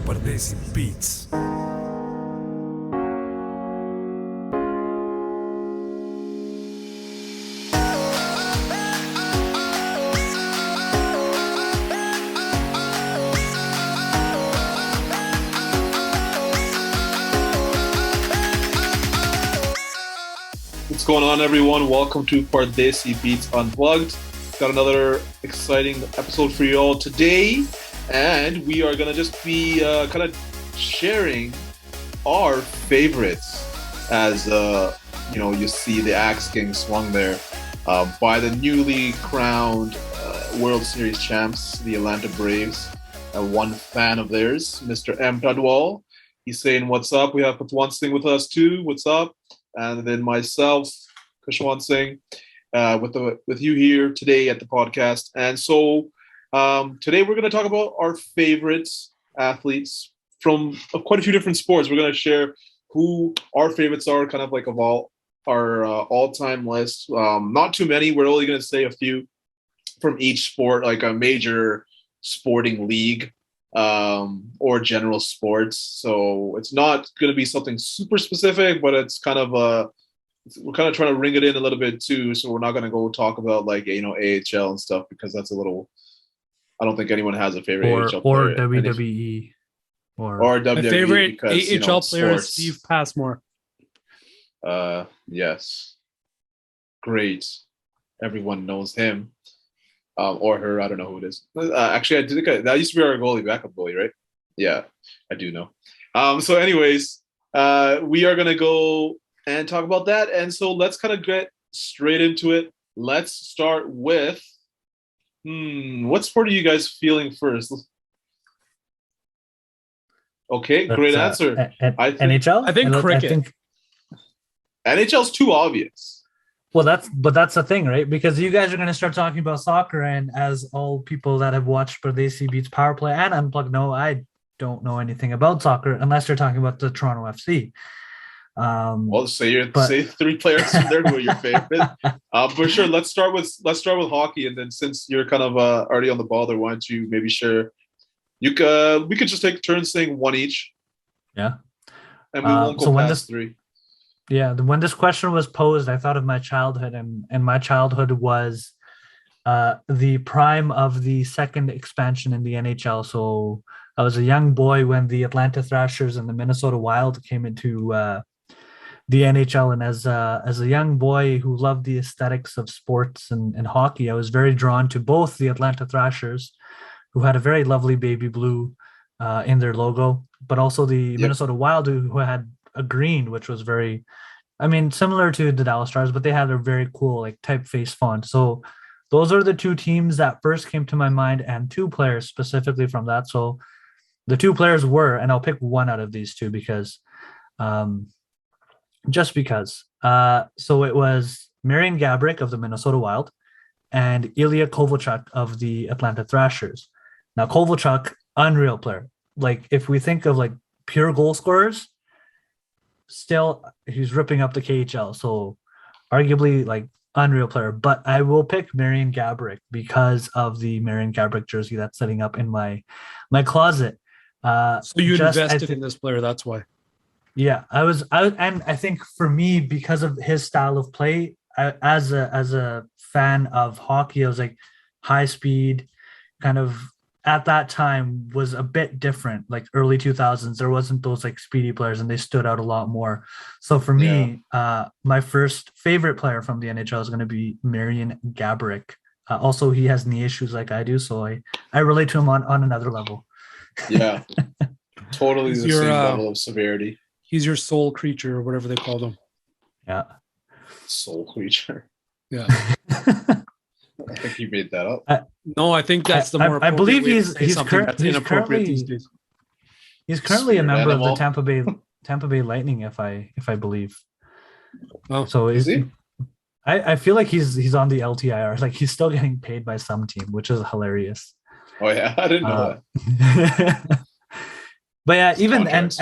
Pardesi Beats. What's going on, everyone? Welcome to Pardesi Beats Unplugged. Got another exciting episode for you all today, and we are gonna just be kind of sharing our favorites as you see the axe getting swung there by the newly crowned World Series champs, the Atlanta Braves. One fan of theirs, Mr. Mcdavid. He's saying, "What's up?" We have Patwan Singh with us too. What's up? And then myself, Kushwan Singh, with you here today at the podcast. And so today we're going to talk about our favorite athletes from quite a few different sports. We're going to share who our favorites are, kind of like of all our all-time list. Not too many. We're only going to say a few from each sport, like a major sporting league or general sports. So it's not going to be something super specific, but it's kind of we're kind of trying to ring it in a little bit too. So we're not going to go talk about like AHL and stuff, because that's a little. I don't think anyone has a favorite AHL player. Or WWE or WWE. My favorite because, AHL player is sports. Steve Passmore. Yes, great. Everyone knows him. Or her, I don't know who it is. Actually, I did. That used to be our backup goalie, right? Yeah, I do know. So, anyways, we are gonna go and talk about that, and so let's kind of get straight into it. Let's start with, what sport are you guys feeling first? Okay, great answer. NHL. I think cricket. NHL's too obvious. Well, that's the thing, right? Because you guys are going to start talking about soccer, and as all people that have watched Pardesi Beats Power Play and Unplugged know, I don't know anything about soccer unless you're talking about the Toronto FC. Well, say three players from there who are your favorite. For sure, let's start with hockey, and then since you're kind of already on the ball there, why don't you maybe share? We could just take turns saying one each. Yeah, and we won't go past three. Yeah, when this question was posed, I thought of my childhood, and my childhood was the prime of the second expansion in the NHL. So I was a young boy when the Atlanta Thrashers and the Minnesota Wild came into the NHL. And as a young boy who loved the aesthetics of sports and hockey, I was very drawn to both the Atlanta Thrashers, who had a very lovely baby blue in their logo, but also the Minnesota Wild, who had a green, which was very, similar to the Dallas Stars, but they had a very cool like typeface font. So those are the two teams that first came to my mind, and two players specifically from that. So the two players were, and I'll pick one out of these two because, just because. So it was Marion Gabrick of the Minnesota Wild and Ilya Kovalchuk of the Atlanta Thrashers. Now Kovalchuk, unreal player. Like if we think of like pure goal scorers, still he's ripping up the KHL, so arguably like unreal player. But I will pick Marion Gabrick because of the Marion Gabrick jersey that's sitting up in my closet. So you invested in this player, that's why. Yeah, and I think for me, because of his style of play, as a fan of hockey, I was like high speed, kind of at that time was a bit different. Like early 2000s, there wasn't those like speedy players, and they stood out a lot more. So for me, my first favorite player from the NHL is going to be Marion Gabrick. Also, he has knee issues like I do, so I relate to him on another level. Yeah, totally the same level of severity. He's your soul creature, or whatever they call them. Yeah, soul creature. Yeah. I think you made that up. No, I think that's the more. I believe he's inappropriate these days. He's currently a member of the Tampa Bay Lightning, if I believe. Oh, so is he? I feel like he's on the LTIR. Like he's still getting paid by some team, which is hilarious. Oh yeah, I didn't know that. But yeah, even and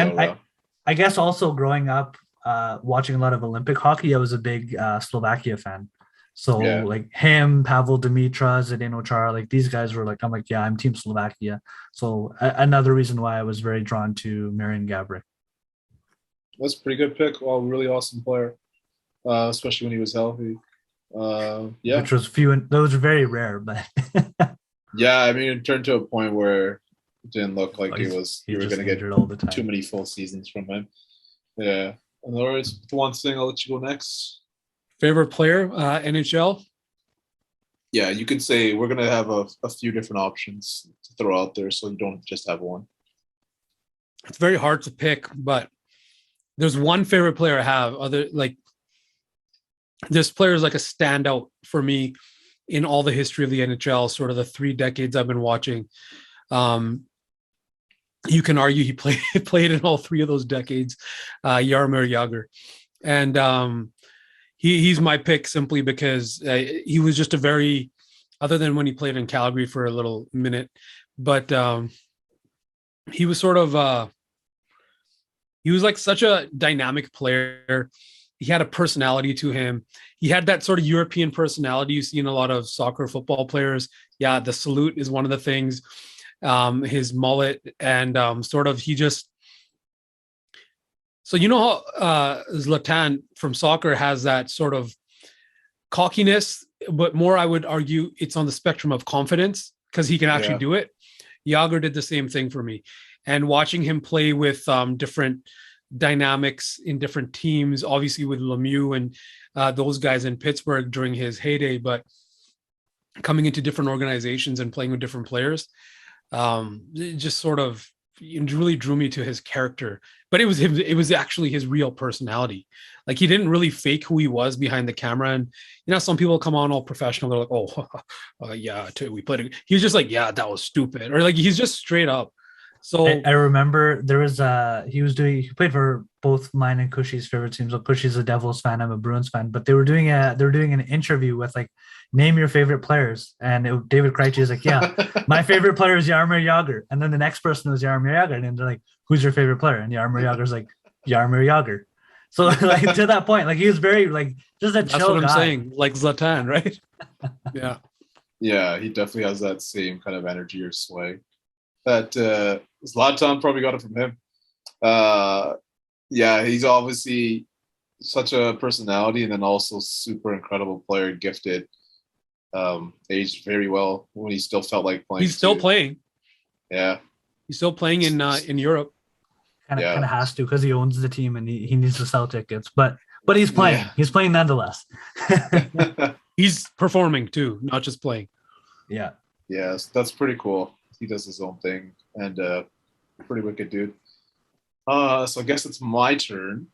I guess also growing up watching a lot of Olympic hockey, I was a big Slovakia fan. So Yeah. like him, Pavel Dimitra, Zdeno Chara, like these guys were like, I'm like, yeah, I'm Team Slovakia. So another reason why I was very drawn to Marion Gabrick. That's a pretty good pick. Well, really awesome player, especially when he was healthy. Yeah. Which was few and those are very rare, but Yeah, I mean, it turned to a point where it didn't look like you were going to get all the time. too many full seasons from him. Yeah. And Lawrence, one thing, I'll let you go next. Favorite player, NHL? Yeah, you could say we're going to have a few different options to throw out there, so you don't just have one. It's very hard to pick, but there's one favorite player I have. This player is like a standout for me in all the history of the NHL, sort of the 3 decades I've been watching. You can argue he played in all 3 of those decades, Jaromir Jagr. And he's my pick simply because he was just other than when he played in Calgary for a little minute, but he was sort of, he was like such a dynamic player. He had a personality to him. He had that sort of European personality you see in a lot of soccer, football players. Yeah, the salute is one of the things. His mullet and sort of so you know how Zlatan from soccer has that sort of cockiness, but more I would argue it's on the spectrum of confidence because he can actually do it. Jagr did the same thing for me. And watching him play with different dynamics in different teams, obviously with Lemieux and those guys in Pittsburgh during his heyday, but coming into different organizations and playing with different players, it just sort of it really drew me to his character. But it was actually his real personality. Like he didn't really fake who he was behind the camera. And you know, some people come on all professional, they're like, oh yeah, we played it. He was just like, yeah, that was stupid, or like he's just straight up. So I remember there was he played for both mine and Cushy's favorite teams. So Cushy's a Devils fan, I'm a Bruins fan, but they were doing an interview with like, name your favorite players, and David Krejci is like, yeah, my favorite player is Jaromir Jagr, and then the next person was Jaromir Jagr, and they're like, who's your favorite player? And Jaromir Jagr's like, Jaromir Jagr. So like to that point, like he was very like just a chill guy. That's what I'm saying, like Zlatan, right? Yeah. Yeah, he definitely has that same kind of energy or sway. That Zlatan probably got it from him. Yeah, he's obviously such a personality and then also super incredible player, gifted. Aged very well when he still felt like playing. He's still playing. Yeah. He's still playing in Europe. Kind of has to because he owns the team and he needs to sell tickets. But he's playing. Yeah. He's playing nonetheless. He's performing too, not just playing. Yeah. Yes, that's pretty cool. He does his own thing and pretty wicked dude. So I guess it's my turn.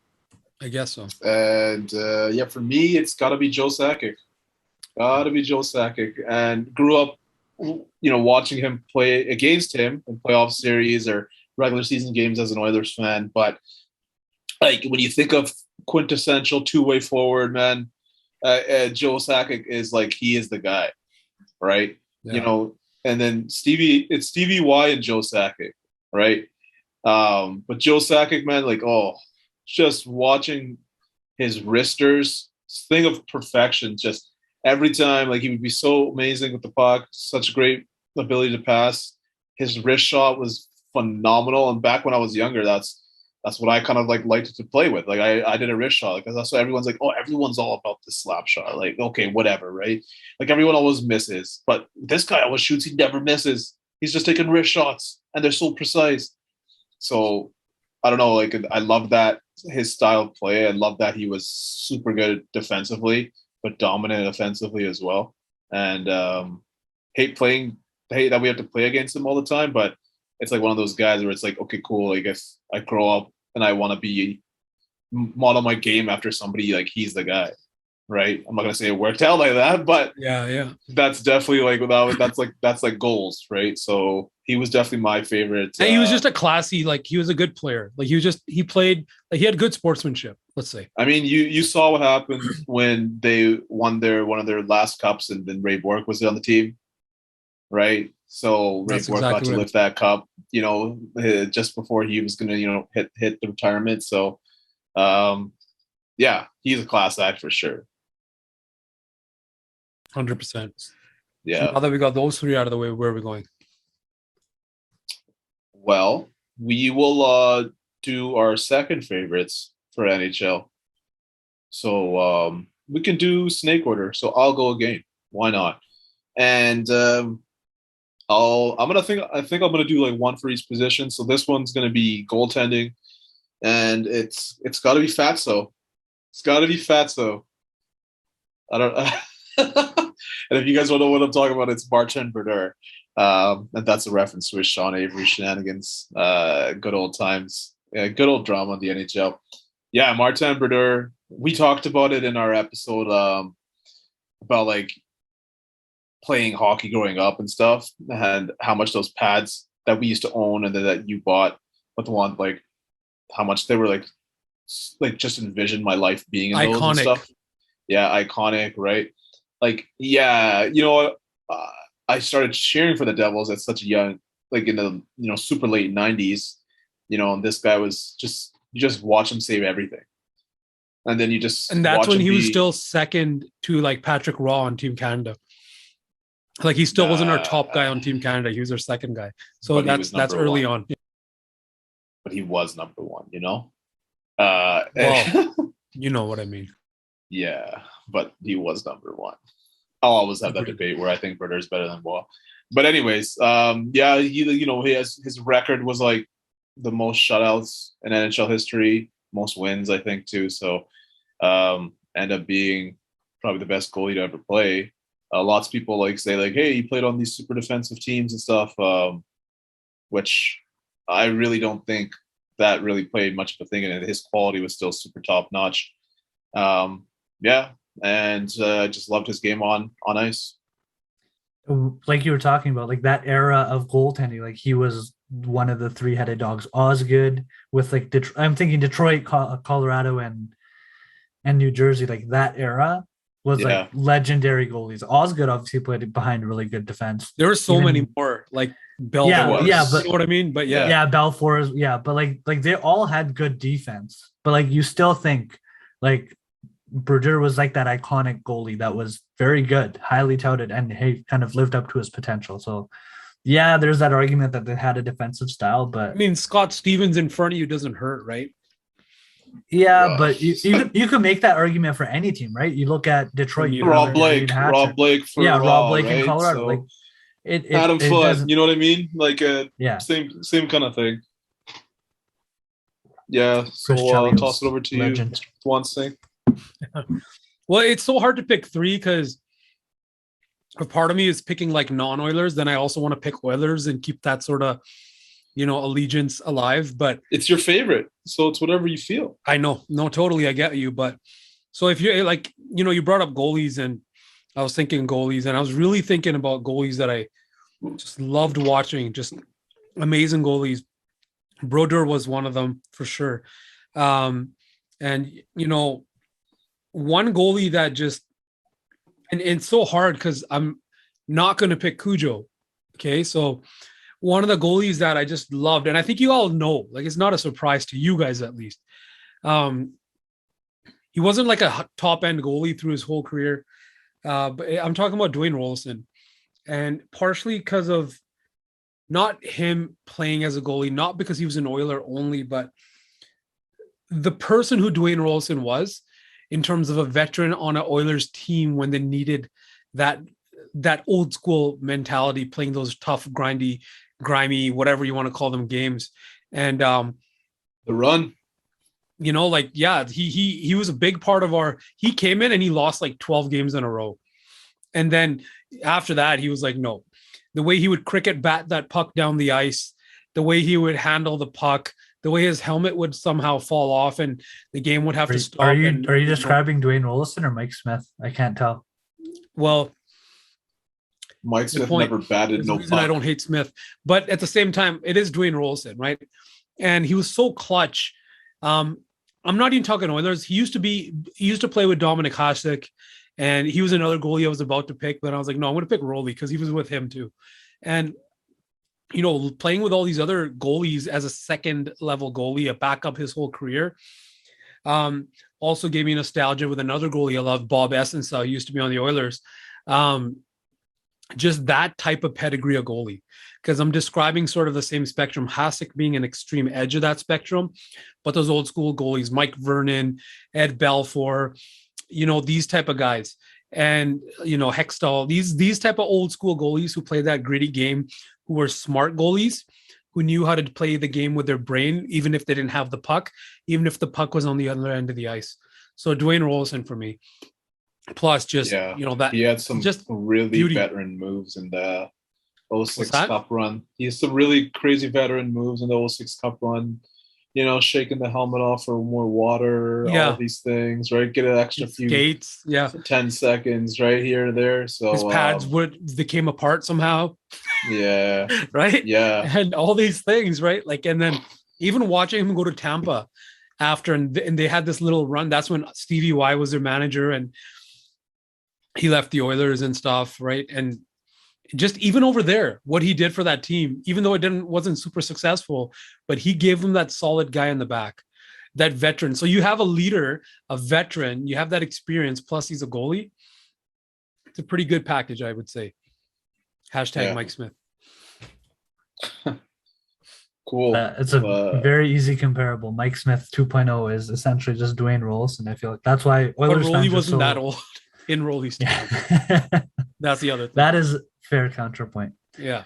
I guess so. And yeah, for me, it's got to be Joe Sakic. And grew up, watching him play against him in playoff series or regular season games as an Oilers fan. But like when you think of quintessential two-way forward, man, Joe Sakic is like, he is the guy, right? Yeah. And then it's Stevie Y and Joe Sakic, right? But Joe Sakic, man, like, just watching his wristers, thing of perfection, just every time, like he would be so amazing with the puck, such a great ability to pass. His wrist shot was phenomenal. And back when I was younger, that's what I kind of like liked to play with. Like I did a wrist shot. Like that's why everyone's like, everyone's all about the slap shot. Like, okay, whatever, right? Like everyone always misses. But this guy always shoots, he never misses. He's just taking wrist shots and they're so precise. So I don't know, like I love that his style of play. I love that he was super good defensively, but dominant offensively as well. And hate that we have to play against him all the time, but it's like one of those guys where it's like, okay, cool. I guess I grow up and I want to model my game after somebody like he's the guy, right? I'm not gonna say it worked out like that, but yeah, that's definitely like that's like goals, right? So he was definitely my favorite. And he was just a classy, like he was a good player. Like he played, like he had good sportsmanship. Let's say. I mean, you saw what happened when they won one of their last cups, and then Ray Bourque was on the team, right? So Ray Bourque got to lift that cup, just before he was going to, hit the retirement. So yeah, he's a class act for sure. 100%. Yeah. So now that we got those three out of the way, where are we going? Well, we will do our second favorites for NHL. So we can do snake order. So I'll go again. Why not? And I think I'm gonna do like one for each position. So this one's gonna be goaltending, and it's got to be Fatso. It's got to be Fatso. I don't. And if you guys don't know what I'm talking about, it's Martin Brodeur. And that's a reference to his Sean Avery shenanigans. Good old times. Good old drama in the NHL. Yeah, Martin Brodeur. We talked about it in our episode about like playing hockey growing up and stuff, and how much those pads that we used to own and that you bought, but the one like how much they were like just envision my life being in those and stuff. Yeah, iconic, right? Like, yeah, you know, I started cheering for the Devils at such a young, like in the super late '90s, and this guy was you just watch him save everything, and then and that's when he was still second to like Patrick Raw on Team Canada. Like he still wasn't our top guy on Team Canada. He was our second guy. So that's early on. But he was number one, Well, you know what I mean. Yeah, but he was number one. I'll always have that debate where I think Brodeur's better than Wall. But anyways, yeah, his record was like the most shutouts in NHL history, most wins, I think, too. So end up being probably the best goalie to ever play. Lots of people like say like, hey, he played on these super defensive teams and stuff, which I really don't think that really played much of a thing in it. His quality was still super top notch. Yeah, and I just loved his game on ice. Like you were talking about, like that era of goaltending, like he was one of the three-headed dogs. Osgood with like I'm thinking Detroit, Colorado, and New Jersey. Like that era was like legendary goalies. Osgood obviously played behind really good defense. There were so many more, like Belfour. Yeah, but you know what I mean? But Belfour, but like they all had good defense. But like you still think like Brodeur was like that iconic goalie that was very good, highly touted, and he kind of lived up to his potential. So yeah, there's that argument that they had a defensive style, but I mean Scott Stevens in front of you doesn't hurt, right? Yeah, but you could make that argument for any team, right? You look at Detroit, Rob Blake for Rob Blake in Colorado, so like Adam Foote, you know what I mean? Like same kind of thing. Yeah, so I'll toss it over to you. One thing. Well, it's so hard to pick three because a part of me is picking like non-Oilers. Then I also want to pick Oilers and keep that sort of allegiance alive. But it's your favorite, so it's whatever you feel. I know, no, totally, I get you. But so if you're like, you brought up goalies, and I was thinking goalies, and I was really thinking about goalies that I just loved watching, just amazing goalies. Brodeur was one of them for sure. And one goalie that just, and it's so hard because I'm not going to pick Cujo. Okay. So one of the goalies that I just loved, and I think you all know, like, it's not a surprise to you guys, at least. He wasn't like a top end goalie through his whole career. But I'm talking about Dwayne Rolson, and partially because of not him playing as a goalie, not because he was an Oiler only, but the person who Dwayne Rolson was in terms of a veteran on an Oilers team when they needed that old school mentality, playing those tough, grimy, whatever you want to call them, games. And the run, he was a big part of he came in and he lost like 12 games in a row. And then after that, he was like, no, the way he would cricket bat that puck down the ice, the way he would handle the puck, the way his helmet would somehow fall off and the game would have to stop. Are you describing Dwayne Rolson or Mike Smith? I can't tell. Well, Mike Smith never batted no puck. I don't hate Smith, but at the same time, it is Dwayne Rolson, right? And he was so clutch. I'm not even talking Oilers. He used to play with Dominic Hasek, and he was another goalie I was about to pick, but I was like, no, I'm going to pick Rolly because he was with him too. And playing with all these other goalies as a second level goalie, a backup his whole career, Also gave me nostalgia with another goalie I love, Bob Essensa, who used to be on the Oilers. Just that type of pedigree of goalie, because I'm describing sort of the same spectrum. Hasek being an extreme edge of that spectrum, but those old school goalies, Mike Vernon, Ed Belfour, these type of guys, and Hextall, these type of old school goalies who play that gritty game, who were smart goalies, who knew how to play the game with their brain, even if they didn't have the puck, even if the puck was on the other end of the ice. So Dwayne Rolson for me. Plus, that he had some just really beauty. veteran moves in the 06 Cup run. He has some really crazy veteran moves in the 06 Cup run. Shaking the helmet off for more water, all these things, right? Get an extra few skates, 10 seconds right here and there. So his pads they came apart somehow. Yeah. Right? Yeah. And all these things, right? Like, and then even watching him go to Tampa after, and they had this little run. That's when Stevie Y was their manager, and he left the Oilers and stuff, right? And just even over there, what he did for that team, even though it wasn't super successful, but he gave them that solid guy in the back, that veteran. So you have a leader, a veteran, you have that experience, plus he's a goalie. It's a pretty good package, I would say. # Mike Smith. Cool. It's a very easy comparable. Mike Smith 2.0 is essentially just Dwayne Rolson. I feel like that's why Oilers fans wasn't that old in Rolly's time. That's the other thing. That is fair counterpoint. Yeah.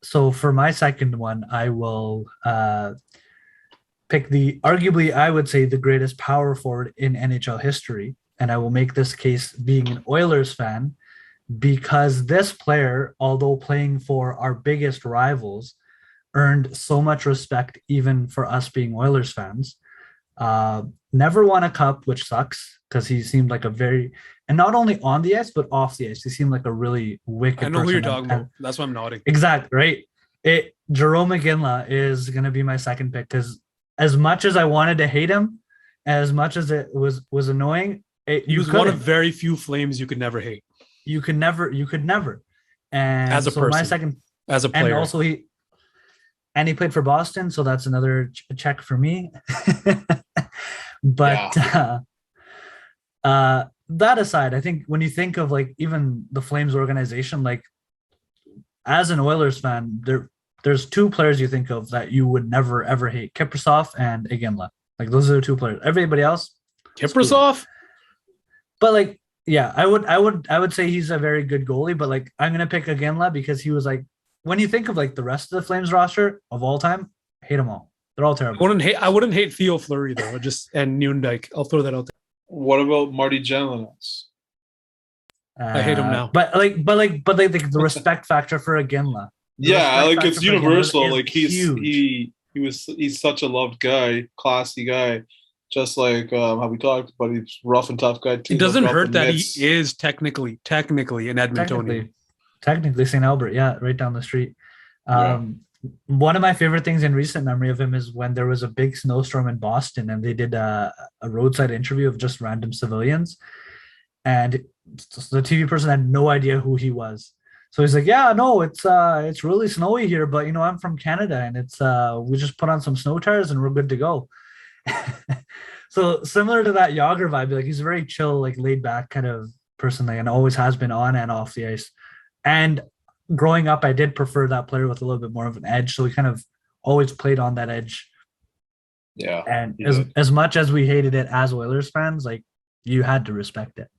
So for my second one, I will pick arguably, I would say, the greatest power forward in NHL history. And I will make this case being an Oilers fan, because this player, although playing for our biggest rivals, earned so much respect even for us being Oilers fans. Never won a cup, which sucks, because he seemed like and not only on the ice, but off the ice, he seemed like a really wicked person. I know who you're talking about. That's why I'm nodding. Exactly, right? Jerome McGinley is going to be my second pick, because as much as I wanted to hate him, as much as it was annoying, he was one of very few Flames you could never hate. You could never. And as a person, my second, as a player, and also he played for Boston, so that's another check for me. But that aside, I think when you think of like even the Flames organization, like as an Oilers fan, there's two players you think of that you would never ever hate: Kiprusoff and Iginla. Like those are the two players. Everybody else, Kiprusoff. But like, yeah, I would say he's a very good goalie. But like, I'm gonna pick Iginla because he was like, when you think of like the rest of the Flames roster of all time, hate them all. They're all terrible. I wouldn't hate Theo Fleury though, and Newendijk. I'll throw that out there. What about Marty Jelinas? I hate him now. But the respect factor for Iginla. Yeah, like it's universal. Like he's such a loved guy, classy guy. Just like how we talked, but he's rough and tough guy too. It doesn't hurt that he is technically an Edmontonian. Technically St. Albert, yeah, right down the street. One of my favorite things in recent memory of him is when there was a big snowstorm in Boston and they did a roadside interview of just random civilians. And the TV person had no idea who he was. So he's like, yeah, no, it's really snowy here, but I'm from Canada and it's we just put on some snow tires and we're good to go. So similar to that Yager vibe, like he's a very chill, like laid back kind of person, like, and always has been on and off the ice. And growing up, I did prefer that player with a little bit more of an edge. So we kind of always played on that edge. Yeah. And as much as we hated it as Oilers fans, like you had to respect it.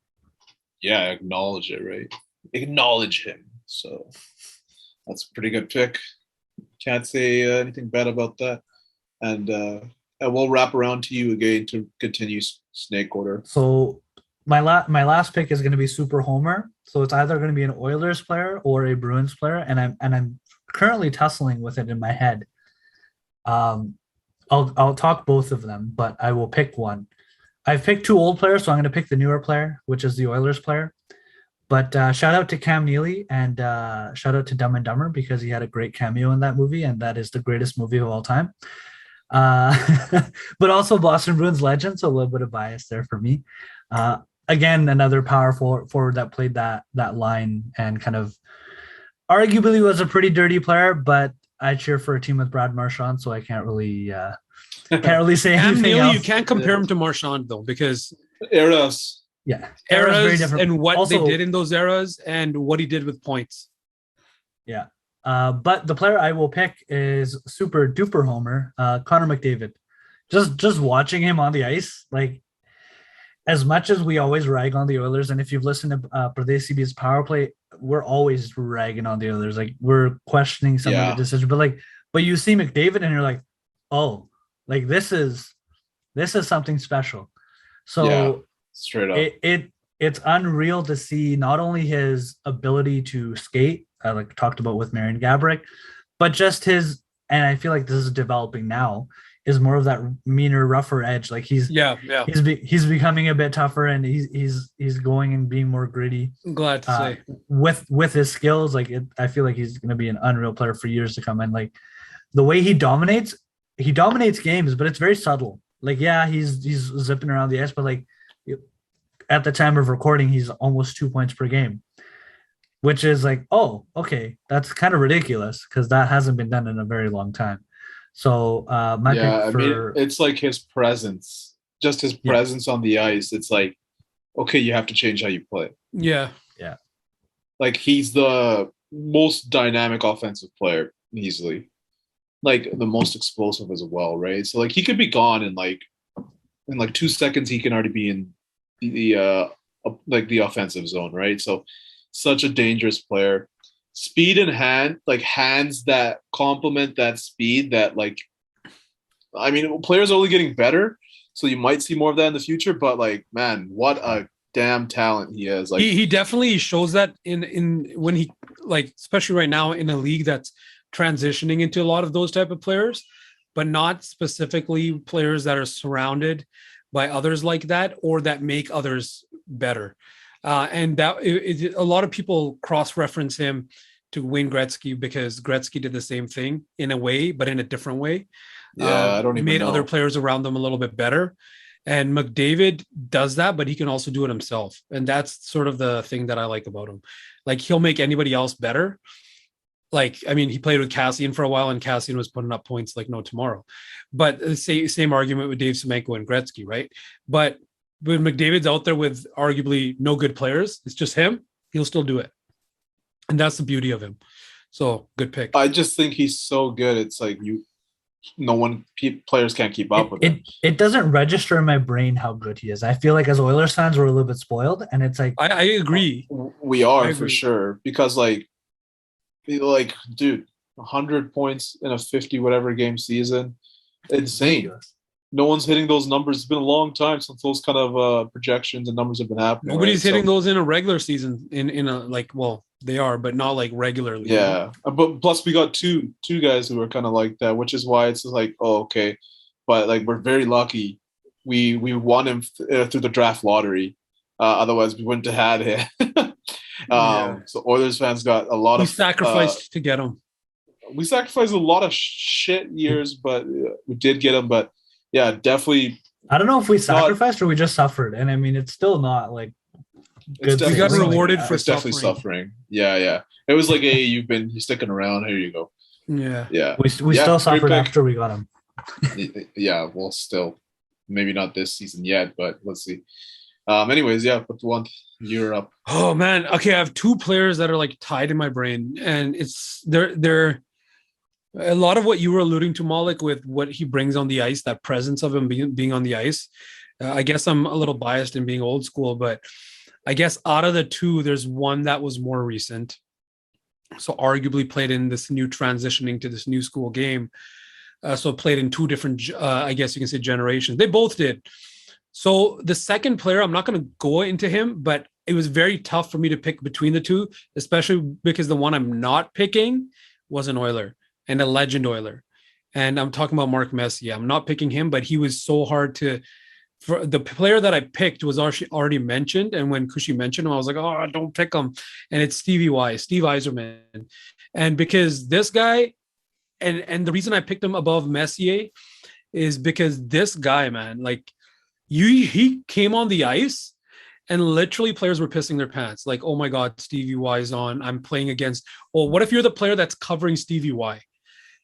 Yeah, acknowledge it, right? Acknowledge him. So that's a pretty good pick. Can't say anything bad about that. And we'll wrap around to you again to continue snake order. So my last pick is going to be Super Homer. So it's either going to be an Oilers player or a Bruins player, and I'm currently tussling with it in my head. I'll talk both of them, but I will pick one. I've picked two old players, so I'm going to pick the newer player, which is the Oilers player. But shout out to Cam Neely and shout out to Dumb and Dumber because he had a great cameo in that movie, and that is the greatest movie of all time. But also Boston Bruins legend, so a little bit of bias there for me. Again, another powerful forward that played that line and kind of arguably was a pretty dirty player, but I cheer for a team with Brad Marchand, so I can't really Can't really say Cam anything Neely, else. you can't compare him to Marchand though, because Eras. Yeah, era's very eras different. and what Also, they did in those eras and what he did with points. yeah. But the player I will pick is super duper homer, Connor McDavid. Just watching him on the ice, like as much as we always rag on the Oilers, and if you've listened to Pardesi Beats power play, we're always ragging on the Oilers. Like we're questioning some of the decisions, but you see McDavid and you're like, oh, like this is something special. So straight up. It's unreal to see not only his ability to skate, like talked about with Marion Gabrick, but just his, and I feel like this is developing now, is more of that meaner, rougher edge. Like he's becoming a bit tougher, and he's going and being more gritty. I'm glad to say with his skills, like I feel like he's going to be an unreal player for years to come. And like the way he dominates games, but it's very subtle. Like he's zipping around the ice, but like at the time of recording, he's almost 2 points per game, which is like, oh, okay, that's kind of ridiculous because that hasn't been done in a very long time. So my pick for it's like his presence, just his presence on the ice. It's like, okay, you have to change how you play. Yeah. Like he's the most dynamic offensive player easily, like the most explosive as well, right? So like he could be gone in 2 seconds. He can already be in the offensive zone, right? So such a dangerous player. Speed and hands that complement that speed. That players are only getting better, so you might see more of that in the future. But like, man, what a damn talent he is! Like he definitely shows that in when he, like, especially right now in a league that's transitioning into a lot of those type of players, but not specifically players that are surrounded by others like that or that make others better. And that a lot of people cross-reference him to Wayne Gretzky because Gretzky did the same thing in a way, but in a different way. I don't even made know. Other players around them a little bit better. And McDavid does that, but he can also do it himself. And that's sort of the thing that I like about him. Like he'll make anybody else better. Like, I mean, he played with Cassian for a while and Cassian was putting up points like no tomorrow. But the same argument with Dave Semenko and Gretzky, right? But when McDavid's out there with arguably no good players, it's just him, he'll still do it. And that's the beauty of him. So good pick. I just think he's so good. It's like players can't keep up with him. It doesn't register in my brain how good he is. I feel like as Oilers fans, we're a little bit spoiled, and it's like I agree. We are for sure because dude, 100 points in a 50 whatever game season, insane. No one's hitting those numbers. It's been a long time since those kind of projections and numbers have been happening. Nobody's hitting those in a regular season. They are, but not like regularly. Yeah, but plus we got two guys who are kind of like that, which is why it's like, oh, okay. But like we're very lucky. We won him through the draft lottery. Otherwise, we wouldn't have had him. So Oilers fans got a lot of sacrificed to get him. We sacrificed a lot of shit years, but we did get him. But yeah, definitely. I don't know if we sacrificed or we just suffered, and I mean, it's still not like good. We got rewarded for definitely suffering. Yeah. It was like, hey, you're sticking around. Here you go. Yeah. We still suffered after we got him. Yeah, well, still, maybe not this season yet, but let's see. Anyways, but the one year up. Oh man, okay. I have two players that are like tied in my brain, and they're a lot of what you were alluding to, Malik, with what he brings on the ice, that presence of him being on the ice. I guess I'm a little biased in being old school, but I guess out of the two, there's one that was more recent. So arguably played in this new transitioning to this new school game. So played in two different, I guess you can say, generations. They both did. So the second player, I'm not going to go into him, but it was very tough for me to pick between the two, especially because the one I'm not picking was an Oiler and a legend Oiler. And I'm talking about Mark Messier. I'm not picking him, but he was so hard to... For the player that I picked was already mentioned. And when Kushi mentioned him, I was like, oh, don't pick him. And it's Steve Yzerman. And because this guy, and the reason I picked him above Messier is because this guy, man, like he came on the ice and literally players were pissing their pants. Like, oh my God, Stevie Y is on. I'm playing against, what if you're the player that's covering Stevie Y?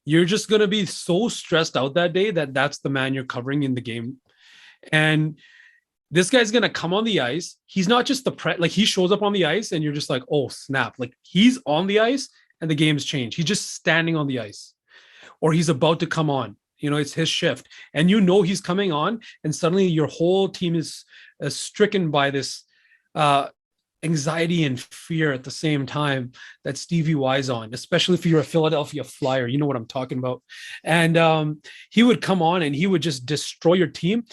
you're just going to be so stressed out that day that that's the man you're covering in the game. And this guy's going to come on the ice. He's not just like he shows up on the ice and you're just like, oh, snap. Like he's on the ice and the game's changed. He's just standing on the ice or he's about to come on. You know, it's his shift and you know he's coming on and suddenly your whole team is stricken by this anxiety and fear at the same time that Stevie Y's on, especially if you're a Philadelphia Flyer. You know what I'm talking about. And he would come on and he would just destroy your team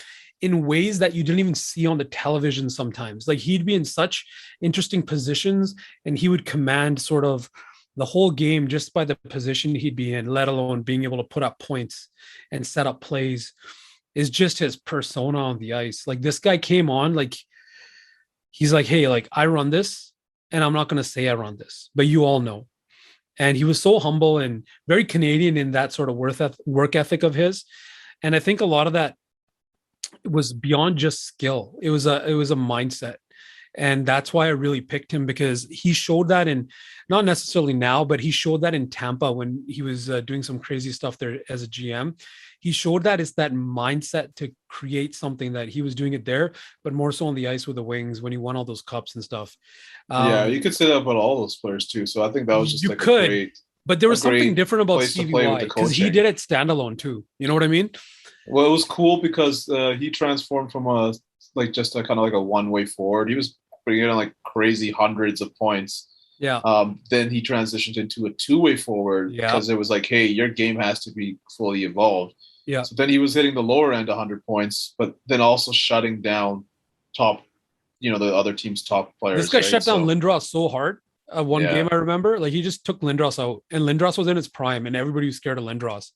in ways that you didn't even see on the television sometimes. Like he'd be in such interesting positions and he would command sort of the whole game just by the position he'd be in, let alone being able to put up points and set up plays. Is just his persona on the ice. Like this guy came on, like he's like, hey, like I run this and I'm not going to say I run this, but you all know. And he was so humble and very Canadian in that sort of work ethic of his. And I think a lot of that was beyond just skill. It was a mindset. And that's why I really picked him, because he showed that in, not necessarily now, but he showed that in Tampa when he was doing some crazy stuff there as a GM. He showed that it's that mindset to create something that he was doing it there, but more so on the ice with the Wings when he won all those cups and stuff. Yeah, you could say that about all those players too. So I think that was just a great, but there was something different about Stevie Y because he did it standalone too. You know what I mean? Well, it was cool because he transformed from just a kind of like a one-way forward. He was bringing in like crazy hundreds of points. Yeah. Then he transitioned into a two-way forward because it was like, hey, your game has to be fully evolved. Yeah. So then he was hitting the lower end 100 points, but then also shutting down the other team's top players. This guy shut down Lindros so hard. One game I remember, like he just took Lindros out, and Lindros was in his prime, and everybody was scared of Lindros.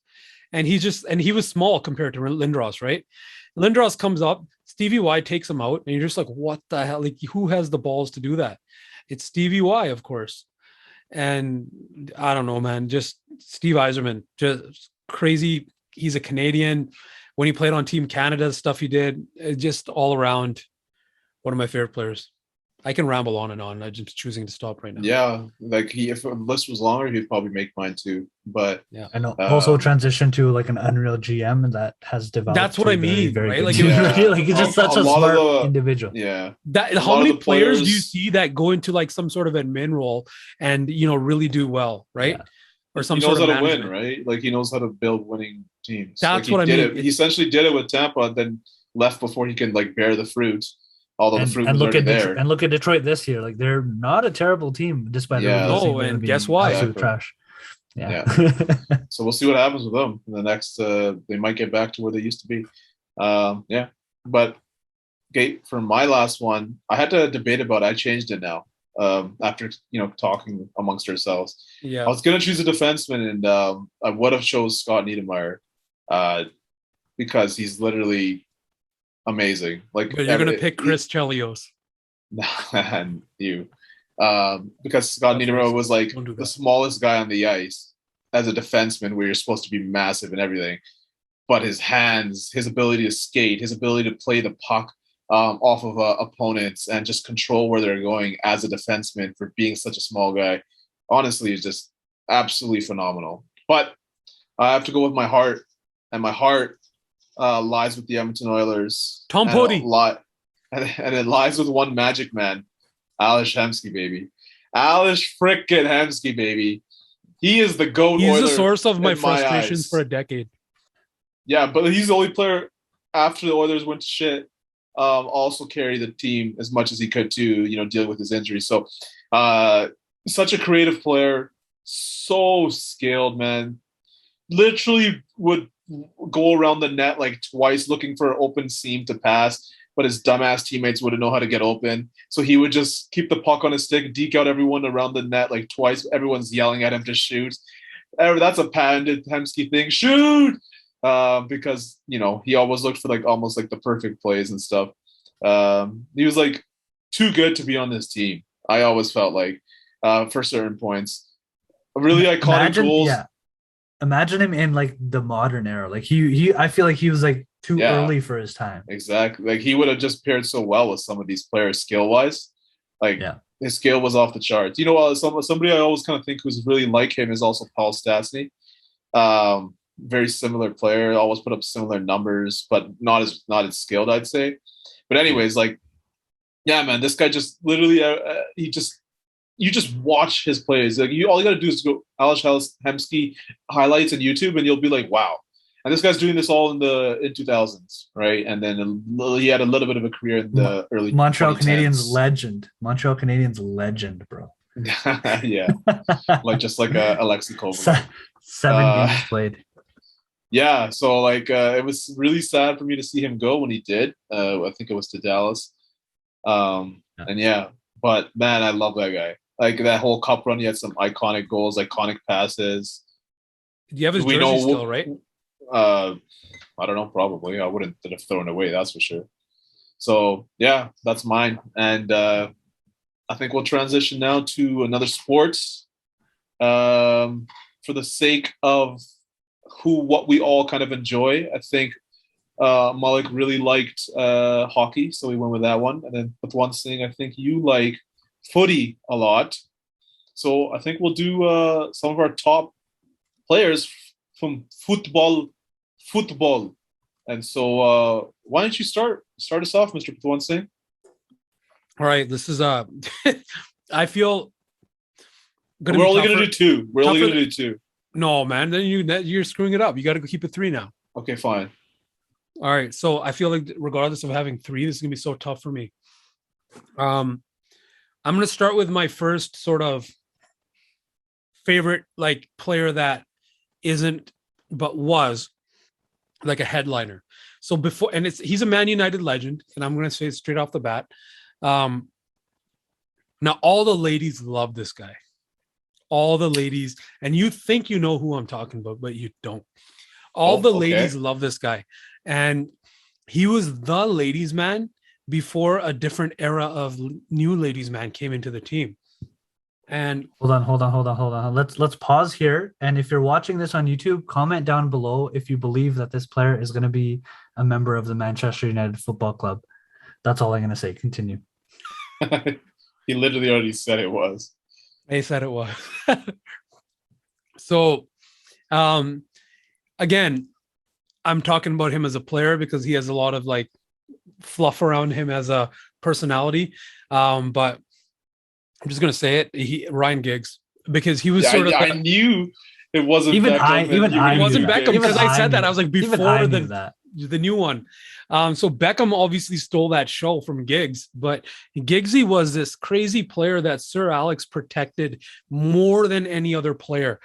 And he was small compared to Lindros, right? Lindros comes up, Stevie Y takes him out, and you're just like, what the hell? Like, who has the balls to do that? It's Stevie Y, of course. And I don't know, man, just Steve Yzerman, just crazy. He's a Canadian. When he played on Team Canada, stuff he did, just all around one of my favorite players. I can ramble on and on. I'm just choosing to stop right now. Yeah, like if the list was longer, he'd probably make mine too. But yeah, and also transition to like an Unreal GM that has developed. That's what I mean, very right? Like, like he's just such a smart individual. Yeah. How many players do you see that go into like some sort of admin role and really do well, right? Yeah. Or some sort of how to win, right? Like he knows how to build winning teams. That's what I mean. He essentially did it with Tampa, and then left before he can like bear the fruit. Although the fruit was already there. And look at Detroit this year. Like they're not a terrible team, despite and guess why? Absolute trash. Yeah. So we'll see what happens with them in the next. They might get back to where they used to be. But okay, for my last one, I had to debate about it. I changed it now. After talking amongst ourselves. Yeah. I was gonna choose a defenseman, and I would have chose Scott Niedermayer, because he's literally amazing. Like, but you're gonna pick Chris Chelios. You, because Scott Niedermayer was like the smallest guy on the ice as a defenseman, where you're supposed to be massive and everything, but his hands, his ability to skate, his ability to play the puck off of opponents and just control where they're going as a defenseman for being such a small guy, honestly, is just absolutely phenomenal. But I have to go with my heart, and my heart lies with the Edmonton Oilers. Tom Pody. And it lies with one magic man, Ales Hemsky, baby. Ales frickin' Hemsky, baby. He is the GOAT. He's the source of my frustrations for a decade. Yeah, but he's the only player after the Oilers went to shit, also carried the team as much as he could too, dealing with his injury. So such a creative player, so skilled, man. Literally would go around the net like twice looking for an open seam to pass, but his dumbass teammates wouldn't know how to get open. So he would just keep the puck on his stick, deke out everyone around the net like twice. Everyone's yelling at him to shoot. That's a patented Hemsky thing. Shoot! Because he always looked for like almost like the perfect plays and stuff. He was like too good to be on this team. I always felt like for certain points, really iconic goals. Yeah, imagine him in like the modern era. Like he I feel like he was like too early for his time. Exactly. Like he would have just paired so well with some of these players skill wise. Like his skill was off the charts. Somebody I always kind of think who's really like him is also Paul Stasny. Very similar player, always put up similar numbers, but not as skilled, I'd say. But anyways, like, yeah, man, this guy just literally, you just watch his plays. Like, all you got to do is go Alex Hemsky highlights on YouTube, and you'll be like, wow. And this guy's doing this all in 2000s, right? And then he had a little bit of a career in the early Montreal 2010s. Montreal Canadiens legend, bro. Yeah, like a Alexei Kovalev. 7 games played. Yeah, so like it was really sad for me to see him go when he did. I think it was to Dallas. And yeah, but man, I love that guy. Like that whole cup run, he had some iconic goals, iconic passes. Do you have his jersey still, right? I don't know, probably. I wouldn't have thrown it away, that's for sure. So yeah, that's mine. And I think we'll transition now to another sport. For the sake of what we all kind of enjoy, I think Malik really liked hockey, so we went with that one. And then with one thing, I think you like footy a lot. So I think we'll do some of our top players from football. And so why don't you start us off, Mr. Patwan Singh? All right, this is I feel we're only going to do two. We're only going to do two. No, man, then you're screwing it up. You got to keep it 3 now. Okay, fine. All right, so I feel like regardless of having 3, this is going to be so tough for me. I'm going to start with my first sort of favorite like player that isn't but was like a headliner. So before, and he's a Man United legend, and I'm going to say it straight off the bat. Now all the ladies love this guy. All the ladies, and you think you know who I'm talking about, but you don't. All the ladies love this guy. And he was the ladies' man before a different era of new ladies' man came into the team. And hold on. Let's pause here. And if you're watching this on YouTube, comment down below if you believe that this player is going to be a member of the Manchester United Football Club. That's all I'm going to say. Continue. He literally already said it was. He said it was. So, again, I'm talking about him as a player because he has a lot of like fluff around him as a personality. But I'm just gonna say it. Ryan Giggs, because he was sort of. I knew it wasn't. Even Beckham I it wasn't Beckham because I said that. I was like before the new one. So Beckham obviously stole that show from Giggs, but Giggsy was this crazy player that Sir Alex protected more than any other player.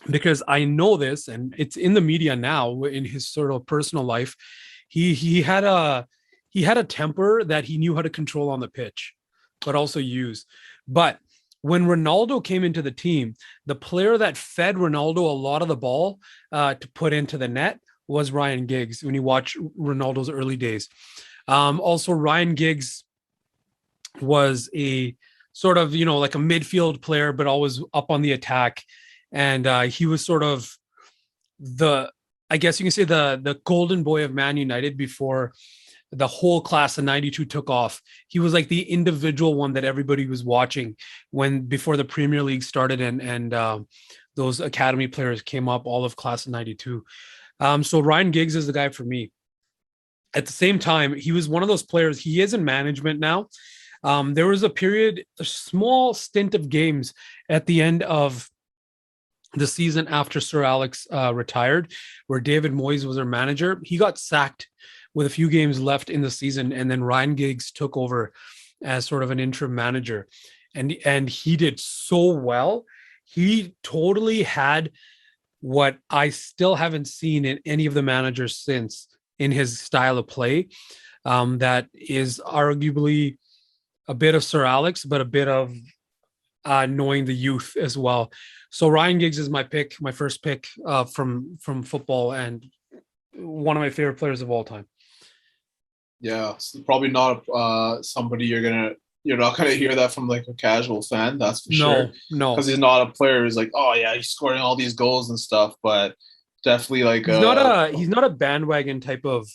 Because I know this, and it's in the media now in his sort of personal life. He had a temper that he knew how to control on the pitch, but also use. But when Ronaldo came into the team, the player that fed Ronaldo a lot of the ball to put into the net was Ryan Giggs when you watch Ronaldo's early days. Also, Ryan Giggs was a sort of, like a midfield player, but always up on the attack. And he was sort of I guess you can say the golden boy of Man United before the whole class of 92 took off. He was like the individual one that everybody was watching before the Premier League started and those academy players came up, all of class of 92. So Ryan Giggs is the guy for me. At the same time, he was one of those players. He is in management now. There was a small stint of games at the end of the season after Sir Alex retired, where David Moyes was our manager. He got sacked with a few games left in the season, and then Ryan Giggs took over as sort of an interim manager, and he did so well. He totally had what I still haven't seen in any of the managers since in his style of play. That is arguably a bit of Sir Alex, but a bit of knowing the youth as well. So Ryan Giggs is my first pick from football, and one of my favorite players of all time. Yeah, probably not somebody you're not gonna hear that from like a casual fan. That's for sure. No, because he's not a player who's like, oh yeah, he's scoring all these goals and stuff. But definitely like he's not a bandwagon type of,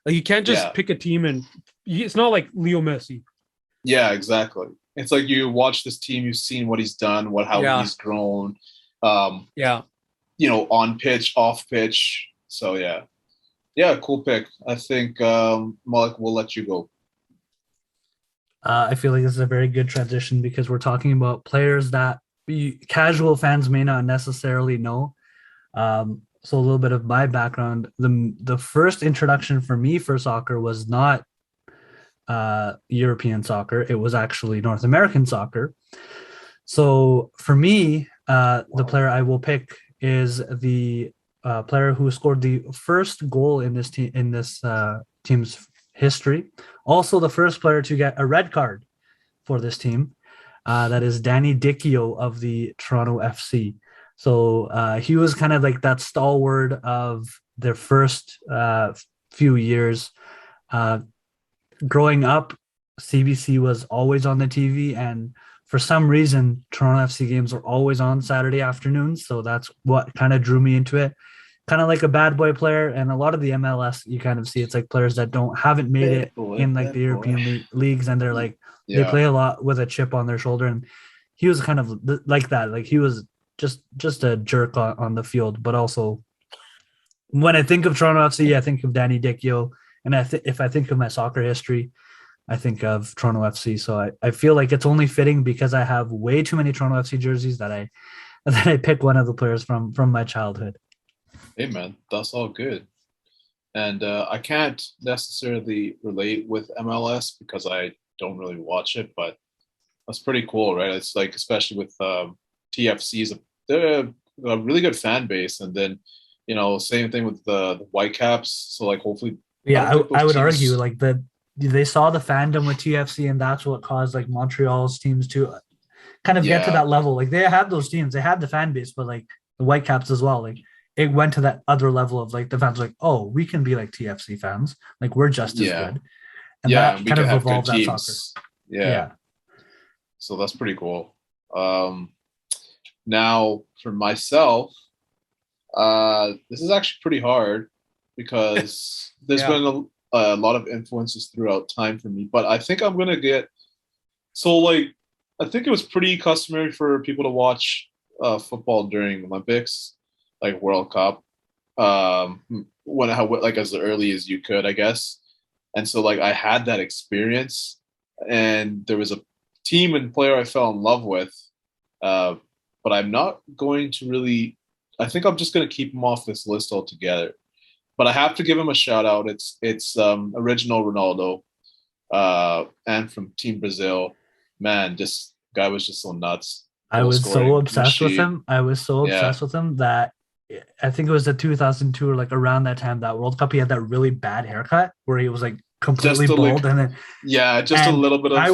like, you can't just pick a team and it's not like Leo Messi. Yeah, exactly. It's like you watch this team, you've seen what he's done, how he's grown. on pitch, off pitch. So yeah, cool pick. I think Malik will let you go. I feel like this is a very good transition because we're talking about players that casual fans may not necessarily know. So a little bit of my background: the first introduction for me for soccer was not European soccer; it was actually North American soccer. So for me, the player I will pick is the player who scored the first goal in this team's history. Also, the first player to get a red card for this team. That is Danny Dichio of the Toronto FC. So he was kind of like that stalwart of their first few years. Growing up, CBC was always on the TV, and for some reason, Toronto FC games were always on Saturday afternoons. So that's what kind of drew me into it. Kind of like a bad boy player, and a lot of the MLS, you kind of see it's like players that haven't made it in like the European leagues, and they're like they play a lot with a chip on their shoulder, and he was kind of like that. Like he was just a jerk on the field, but also when I think of Toronto FC, I think of Danny Dichio, and if I think of my soccer history, I think of Toronto FC. So I feel like it's only fitting because I have way too many Toronto FC jerseys that I pick one of the players from my childhood. Hey man, that's all good. And I can't necessarily relate with MLS because I don't really watch it, but that's pretty cool, right? It's like, especially with TFCs, they're a really good fan base. And then, same thing with the Whitecaps. So like, hopefully, yeah, I would argue like they saw the fandom with TFC, and that's what caused like Montreal's teams to kind of get to that level. Like they had those teams, they had the fan base, but like the Whitecaps as well, like it went to that other level of like the fans like, oh, we can be like TFC fans, like we're just as good, and that kind of evolved that soccer. Yeah, so that's pretty cool. Now for myself, this is actually pretty hard because there's been a lot of influences throughout time for me, but I think I'm gonna get I think it was pretty customary for people to watch football during Olympics, like World Cup, like as early as you could, I guess. And so like I had that experience, and there was a team and player I fell in love with, but I'm not going to really. I think I'm just going to keep him off this list altogether. But I have to give him a shout out. It's original Ronaldo, and from Team Brazil. Man, this guy was just so nuts. I was so obsessed with him. I was so obsessed with him that I think it was the 2002 or like around that time, that World Cup, he had that really bad haircut where he was like completely bald, and then a little bit of. I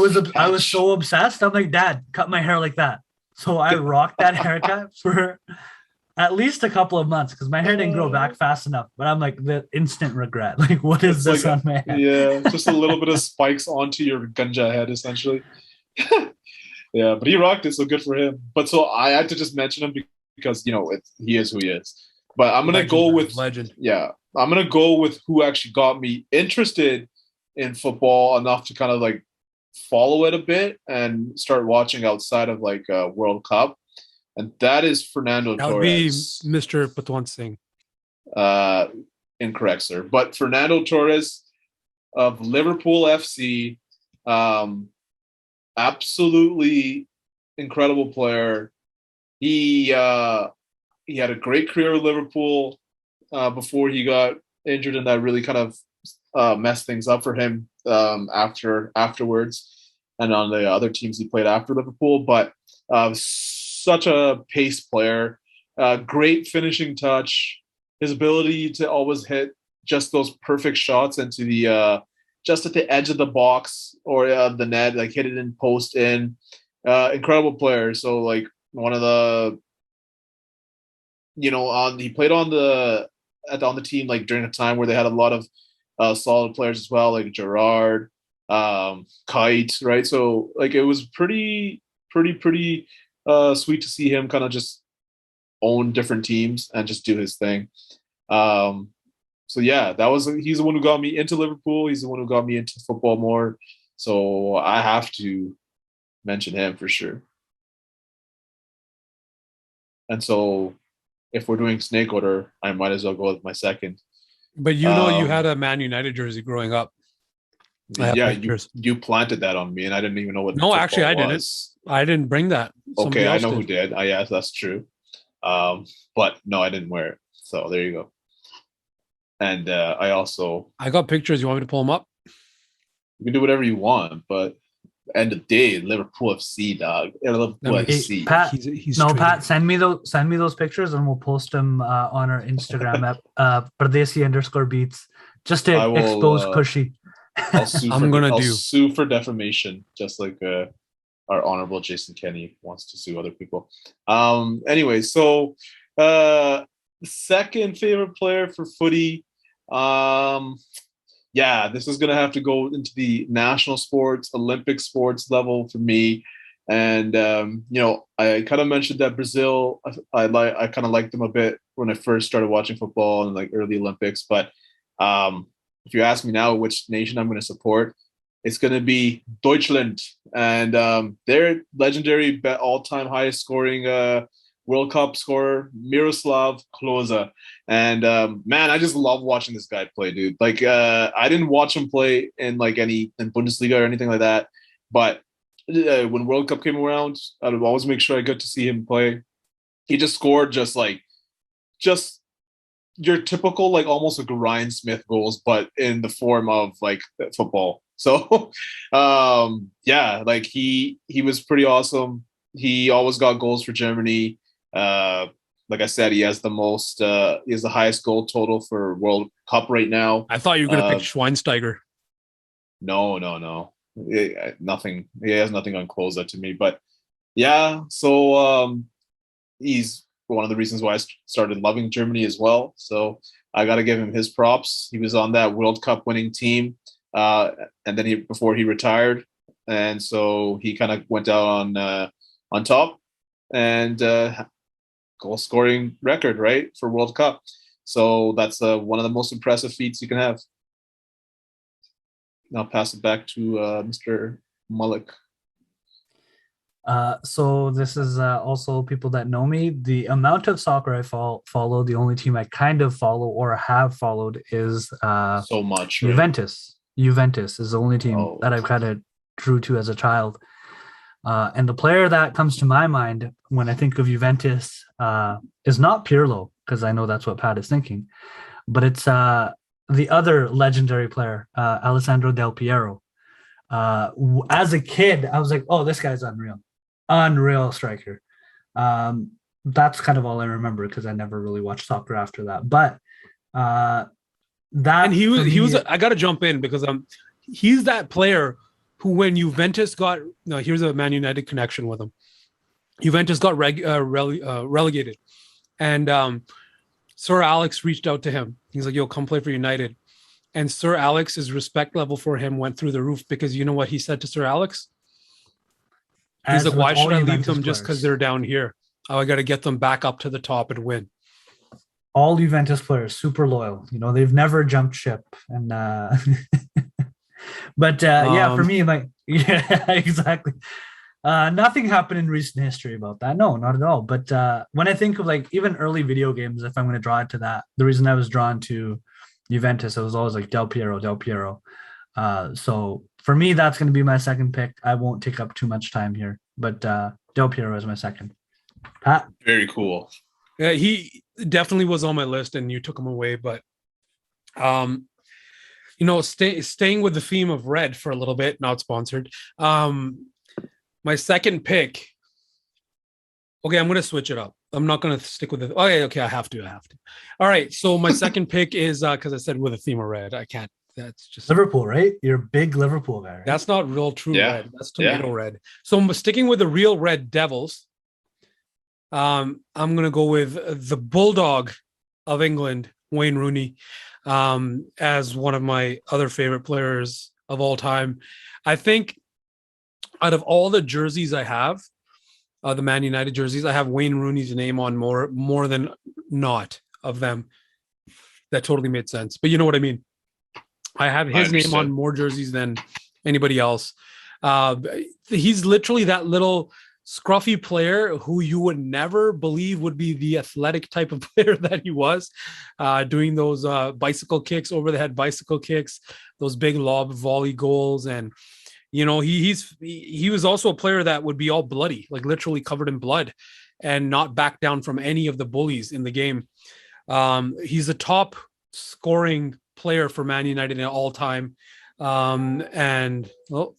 was so obsessed. I'm like, Dad, cut my hair like that. So I rocked that haircut for at least a couple of months because my hair didn't grow back fast enough. But I'm like, the instant regret. Like, what is this on my head? Yeah, just a little bit of spikes onto your ganja head, essentially. Yeah, but he rocked it, so good for him. But so I had to just mention him because he is who he is. But I'm gonna go with legend. Yeah, I'm gonna go with who actually got me interested in football enough to kind of like follow it a bit and start watching outside of like World Cup, and that is Fernando Torres. That would be Mr. Patwan Singh. Incorrect, sir. But Fernando Torres of Liverpool FC. Absolutely incredible player. He had a great career with Liverpool before he got injured, and that really kind of messed things up for him afterwards, and on the other teams he played after Liverpool. But such a pace player, great finishing touch, his ability to always hit just those perfect shots into the just at the edge of the box or the net, like hit it in, post in. Incredible player. So like one of the, he played on the team like during a time where they had a lot of solid players as well, like Gerrard, Kite, right? So like it was pretty sweet to see him kind of just own different teams and just do his thing. So yeah, he's the one who got me into Liverpool. He's the one who got me into football more. So I have to mention him for sure. And so if we're doing snake order, I might as well go with my second. But you had a Man United jersey growing up. Yeah, you planted that on me, and I didn't even know what. No, actually, I didn't. was. I didn't bring that. Okay, I know who did. Yes, that's true. But no, I didn't wear it. So there you go. And I got pictures. You want me to pull them up? You can do whatever you want, but end of the day, Liverpool FC, dog. Liverpool FC. Pat, Pat, send me those pictures, and we'll post them on our Instagram at Pardesi_Beats, just to expose Cushy. I'll sue for defamation, just like our honorable Jason Kenney wants to sue other people. Anyway, so second favorite player for footy. Yeah, this is gonna have to go into the national sports, Olympic sports level for me. And I kind of mentioned that Brazil. I kind of liked them a bit when I first started watching football and like early Olympics. But if you ask me now which nation I'm going to support, it's going to be Deutschland, and their legendary all-time highest scoring World Cup scorer, Miroslav Klose. And man, I just love watching this guy play, dude. Like I didn't watch him play in in Bundesliga or anything like that, but when World Cup came around, I would always make sure I got to see him play. He just scored just your typical like almost like Ryan Smith goals, but in the form of like football. So yeah, like he was pretty awesome. He always got goals for Germany. Like I said, he has the highest goal total for World Cup right now. I thought you were gonna pick Schweinsteiger. No. Nothing. He has nothing on Klose to me. But yeah, so he's one of the reasons why I started loving Germany as well. So I got to give him his props. He was on that World Cup winning team, and then before he retired, and so he kind of went out on top, and goal scoring record, right, for World Cup. So that's one of the most impressive feats you can have. I'll pass it back to Mr. Malik. So this is also people that know me. The amount of soccer I follow, the only team I kind of follow or have followed is so much. Right? Juventus. Juventus is the only team that I've kind of drew to as a child. And the player that comes to my mind when I think of Juventus is not Pirlo, because I know that's what Pat is thinking, but it's the other legendary player, Alessandro Del Piero. As a kid, I was like, oh, this guy's unreal striker. That's kind of all I remember because I never really watched soccer after that. But that, and he was I got to jump in because he's that player who, when Juventus here's a Man United connection with him. Juventus got relegated, and Sir Alex reached out to him. He's like, yo, come play for United. And Sir Alex's respect level for him went through the roof because you know what he said to Sir Alex? He's like, why should I leave them just because they're down here? Oh, I got to get them back up to the top and win. All Juventus players, super loyal. They've never jumped ship. And but yeah, for me, like, yeah, exactly. Nothing happened in recent history about that. No, not at all. But when I think of like even early video games, if I'm going to draw it to that, the reason I was drawn to Juventus, it was always like Del Piero. So for me, that's going to be my second pick. I won't take up too much time here, but Del Piero is my second. Pat? Very cool. Yeah, he definitely was on my list, and you took him away. But staying with the theme of red for a little bit, not sponsored. My second pick. Okay, I'm going to switch it up. I'm not going to stick with it. Okay, I have to. All right, so my second pick is because I said with a theme of red. I can't. That's just Liverpool, right? You're a big Liverpool guy. Right? That's not real true red. That's tomato red. So I'm sticking with the real Red Devils. I'm going to go with the Bulldog of England, Wayne Rooney, as one of my other favorite players of all time. I think out of all the jerseys I have, the Man United jerseys, I have Wayne Rooney's name on more than not of them. That totally made sense. But you know what I mean? I have his name on more jerseys than anybody else. He's literally that little scruffy player who you would never believe would be the athletic type of player that he was, doing those bicycle kicks, over the head bicycle kicks, those big lob volley goals. And, you know, he was also a player that would be all bloody, like literally covered in blood, and not back down from any of the bullies in the game. He's the top scoring player for Man United in all time. And well,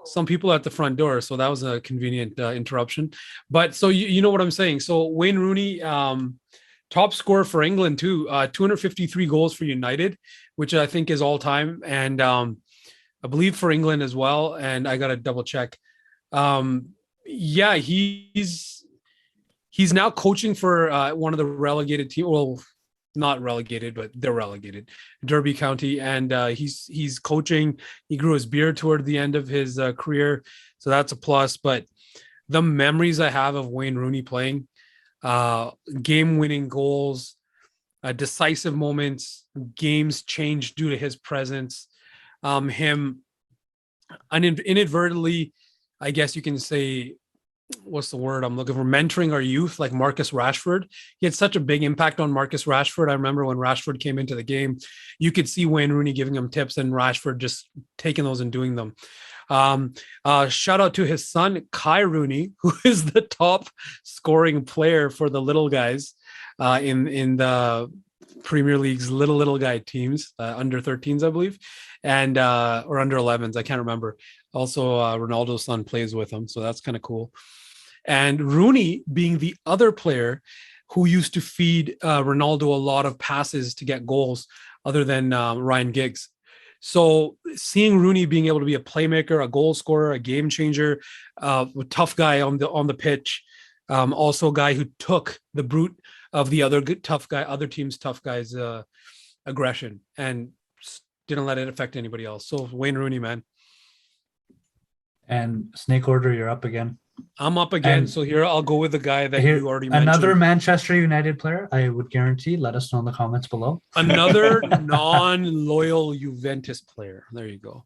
some people are at the front door, so that was a convenient interruption. But so you know what I'm saying. So Wayne Rooney, top scorer for England too, 253 goals for United, which I think is all time, and I believe for England as well. And I got to double check. Yeah, he's now coaching for one of the relegated teams. Well, not relegated, but they're relegated, Derby County, and he's coaching. He grew his beard toward the end of his career, so that's a plus. But the memories I have of Wayne Rooney playing, game-winning goals, decisive moments, games changed due to his presence. Him inadvertently, I guess you can say, what's the word I'm looking for? Mentoring our youth, like Marcus Rashford. He had such a big impact on Marcus Rashford. I remember when Rashford came into the game, you could see Wayne Rooney giving him tips and Rashford just taking those and doing them. Shout out to his son, Kai Rooney, who is the top scoring player for the little guys in the Premier League's little guy teams, under 13s, I believe, and or under 11s. I can't remember. Also, Ronaldo's son plays with him, so that's kind of cool. And Rooney being the other player who used to feed Ronaldo a lot of passes to get goals, other than Ryan Giggs. So seeing Rooney being able to be a playmaker, a goal scorer, a game changer, a tough guy on the pitch, also a guy who took the brute of the other team's tough guys' aggression and didn't let it affect anybody else. So Wayne Rooney, man. And Snake Order, you're up again. I'm up again. And so here I'll go with the guy that you already mentioned. Another Manchester United player, I would guarantee. Let us know in the comments below. Another non-loyal Juventus player. There you go.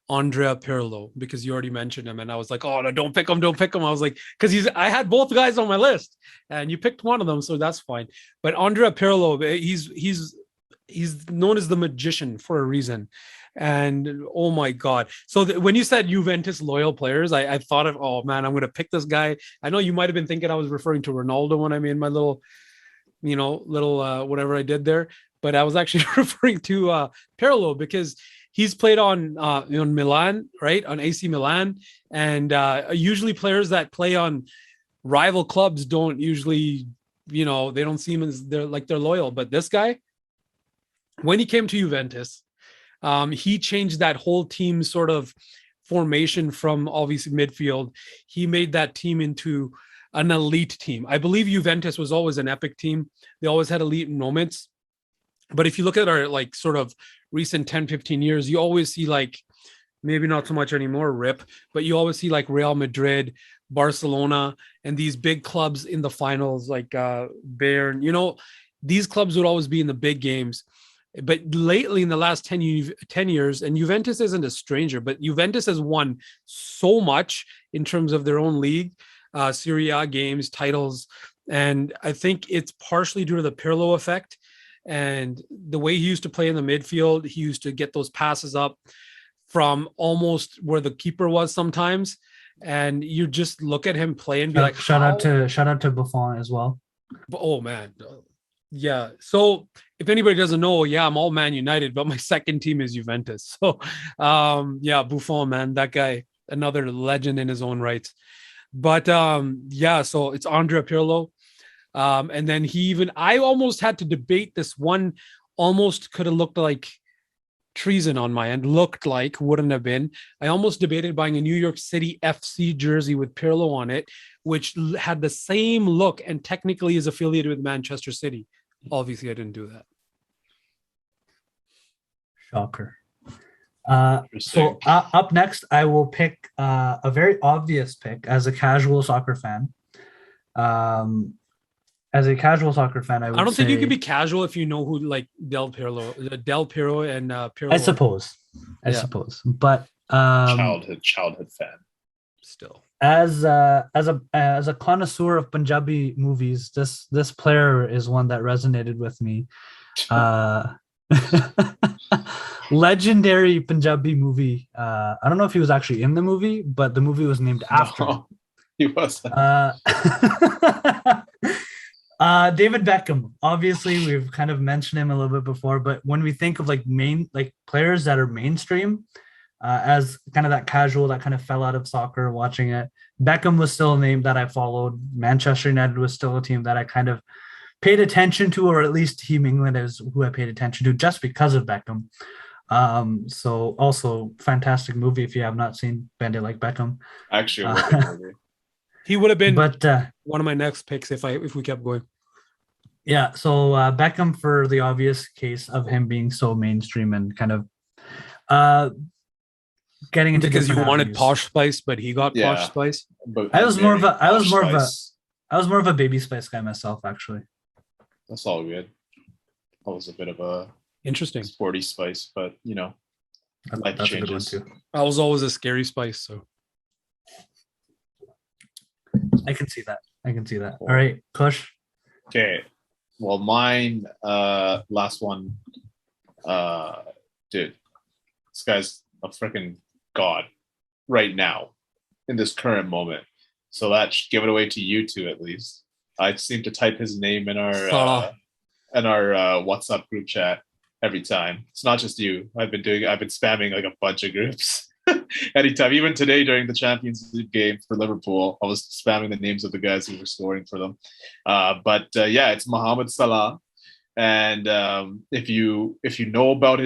Andrea Pirlo, because you already mentioned him, and I was like, oh, no, don't pick him. I was like, because I had both guys on my list, and you picked one of them, so that's fine. But Andrea Pirlo, he's known as the magician for a reason. And oh my God. So when you said Juventus loyal players, I thought of, oh man, I'm going to pick this guy. I know you might've been thinking I was referring to Ronaldo when I made my little whatever I did there, but I was actually referring to Pirlo, because he's played on Milan, right? On AC Milan. And usually players that play on rival clubs don't usually, they don't seem as they're loyal, but this guy, when he came to Juventus, he changed that whole team sort of formation from obviously midfield. He made that team into an elite team. I believe Juventus was always an epic team. They always had elite moments. But if you look at our sort of recent 10, 15 years, you always see maybe not so much anymore, RIP, but you always see Real Madrid, Barcelona, and these big clubs in the finals like Bayern. These clubs would always be in the big games. But lately, in the last 10 years, and Juventus isn't a stranger, but Juventus has won so much in terms of their own league, Serie A games, titles. And I think it's partially due to the Pirlo effect. And the way he used to play in the midfield, he used to get those passes up from almost where the keeper was sometimes. And you just look at him play and be like, shout out to Buffon as well. Oh, man. Yeah. So if anybody doesn't know, I'm all Man United, but my second team is Juventus. So Buffon, man, that guy, another legend in his own right. But so it's Andrea Pirlo. And then I almost had to debate this one, almost could have looked like treason on my end, wouldn't have been. I almost debated buying a New York City FC jersey with Pirlo on it, which had the same look and technically is affiliated with Manchester City. Obviously, I didn't do that. Shocker. So up next, I will pick a very obvious pick as a casual soccer fan. As a casual soccer fan, I don't think you can be casual if you know who Del Piero and Pirlo. I suppose, but childhood fan. Still. As a connoisseur of Punjabi movies, this player is one that resonated with me. Uh, legendary Punjabi movie. I don't know if he was actually in the movie, but the movie was named after him. No, he wasn't. David Beckham. Obviously, we've kind of mentioned him a little bit before, but when we think of like players that are mainstream, as kind of that casual that kind of fell out of soccer watching it, Beckham was still a name that I followed. Manchester United was still a team that I kind of paid attention to, or at least Team England is who I paid attention to just because of Beckham. So also fantastic movie if you have not seen Bandit Like Beckham. Actually, a wicked movie. He would have been But one of my next picks if we kept going. yeah, so Beckham for the obvious case of him being so mainstream and kind of getting into Because you different wanted avenues. Posh Spice, but he got Yeah. Posh Spice. But I was more of Spice. a Baby Spice guy myself, actually. That's all good. I was a bit of a Interesting. sporty Spice, but life That's a good one changes. too. I was always a Scary Spice, so I can see that. All right, Kush. Okay. Well, mine, last one, dude, this guy's a freaking god right now in this current moment. So that should give it away to you two at least. I seem to type his name in our WhatsApp group chat every time. It's not just you. I've been spamming like a bunch of groups. Anytime, even today during the Champions League game for Liverpool, I was spamming the names of the guys who were scoring for them. But it's Mohamed Salah, and if you know about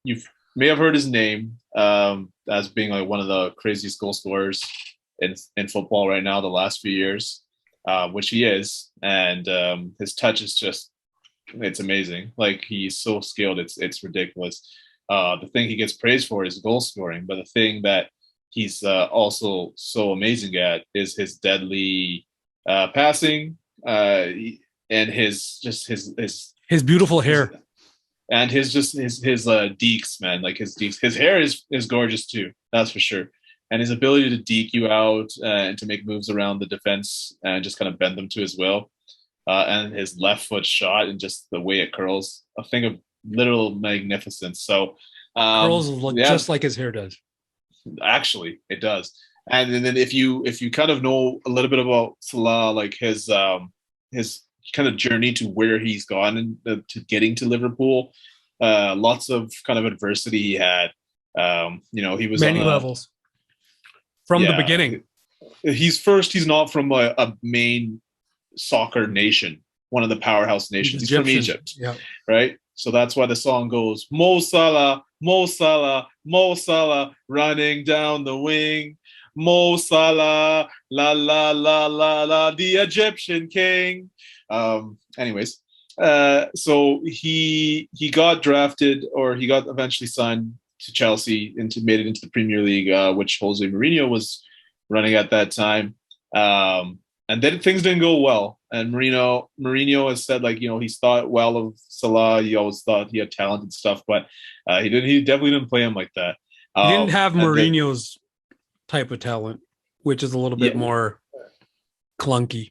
you may have heard his name as being like one of the craziest goal scorers in football right now the last few years, which he is, and his touch is it's amazing. Like, he's so skilled, it's ridiculous. The thing he gets praised for is goal scoring, but the thing that he's also so amazing at is his deadly passing, and his beautiful hair, and his deeks, man. Like, his deeks, his hair is gorgeous too. That's for sure. And his ability to deke you out and to make moves around the defense and just kind of bend them to his will, and his left foot shot and just the way it curls, a thing of literal magnificence. So curls look just like his hair does. Actually, it does. And then if you kind of know a little bit about Salah, like his kind of journey to where he's gone and to getting to Liverpool, lots of kind of adversity he had. He was many levels from the beginning. He's not from a main soccer nation, one of the powerhouse nations. He's from Egypt, right? So that's why the song goes, Mo Salah, Mo Salah, Mo Salah, running down the wing. Mo Salah, la la la la la, the Egyptian king. Anyways, so he got drafted, or he got eventually signed to Chelsea and made it into the Premier League, which Jose Mourinho was running at that time. And then things didn't go well. And Mourinho has said, like, he's thought well of Salah. He always thought he had talent and stuff, but he definitely didn't play him like that. He didn't have Mourinho's type of talent, which is a little bit more clunky.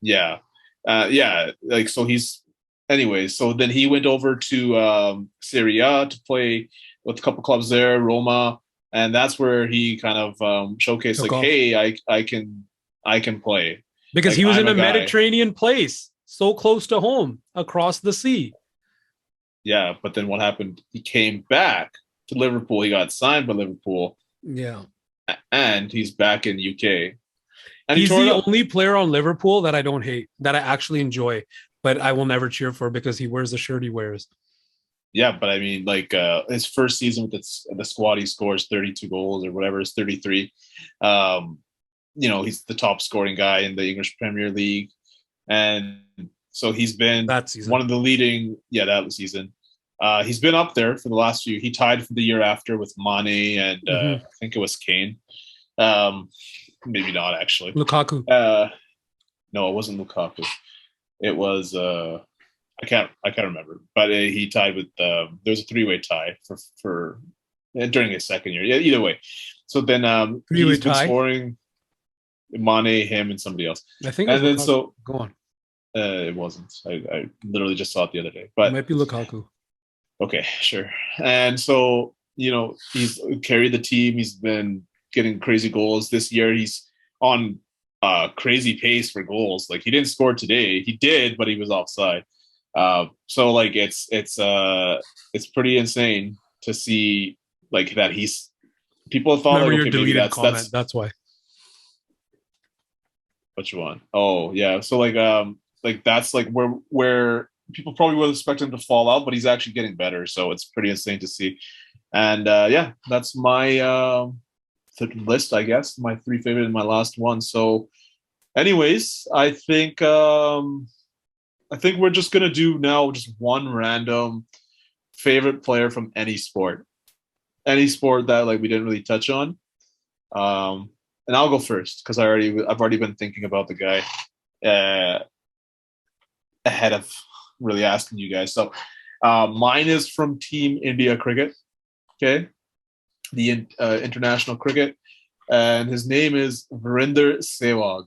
Yeah. Like, so so then he went over to Serie A to play with a couple clubs there, Roma. And that's where he kind of showcased, like, hey, I can play. Because like, he was I'm in a Mediterranean place, so close to home, across the sea. Yeah, but then what happened? He came back to Liverpool. He got signed by Liverpool. Yeah. And he's back in UK. And he's the only player on Liverpool that I don't hate, that I actually enjoy, but I will never cheer for because he wears the shirt he wears. Yeah, but I mean, like, his first season with the squad, he scores 32 goals or whatever, it's 33. He's the top scoring guy in the English Premier League. And so he's been one of the leading, that season. He's been up there for the last few. He tied for the year after with Mane and I think it was Kane. Maybe not, actually. Lukaku. No, it wasn't Lukaku. It was I can't remember. But he tied with there was a 3-way tie for during his second year. Yeah, either way. So then Three-way he's been tie? scoring. Mane, him, and somebody else. I think it was And then Lukaku. Go on. It wasn't. I literally just saw it the other day. It But might be Lukaku. okay, sure. And so, he's carried the team. He's been getting crazy goals. This year he's on crazy pace for goals. Like, he didn't score today. He did, but he was offside. So like it's pretty insane to see like that he's people thought Remember like your okay, maybe deleted comment. that's Why. which one? Oh yeah. So like that's like where people probably would expect him to fall out, but he's actually getting better. So it's pretty insane to see. And yeah, that's my list, I guess. My three favorite and my last one. So anyways, I think we're just gonna do now just one random favorite player from any sport that like we didn't really touch on. And I'll go first because I've already been thinking about the guy ahead of really asking you guys. So mine is from Team India Cricket. Okay, the international cricket, and his name is Virender Sehwag.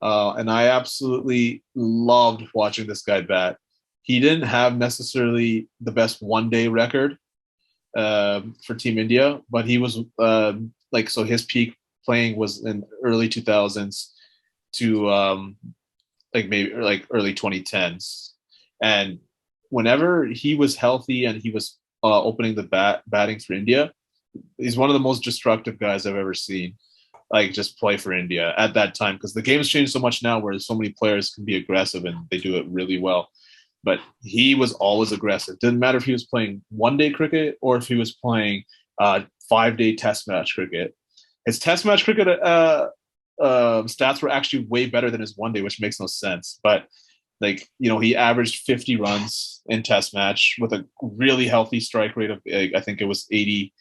And I absolutely loved watching this guy bat. He didn't have necessarily the best one-day record for Team India, but he was so his peak playing was in early 2000s to maybe like early 2010s. And whenever he was healthy and he was opening the batting for India, he's one of the most destructive guys I've ever seen. Like just play for India at that time, because the game has changed so much now where so many players can be aggressive and they do it really well. But he was always aggressive. Didn't matter if he was playing one-day cricket or if he was playing 5-day test match cricket. His test match cricket stats were actually way better than his one-day, which makes no sense. But he averaged 50 runs in test match with a really healthy strike rate of I think it was 80%,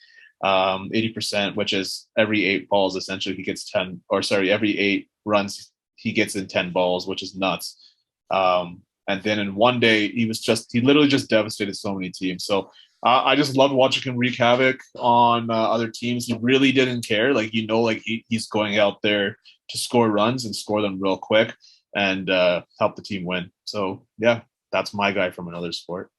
which is every 8 balls, essentially he gets 10, or sorry, every 8 runs he gets in 10 balls, which is nuts. And then in one day, he literally just devastated so many teams. So I just loved watching him wreak havoc on other teams. He really didn't care. He's going out there to score runs and score them real quick and help the team win. So yeah, that's my guy from another sport.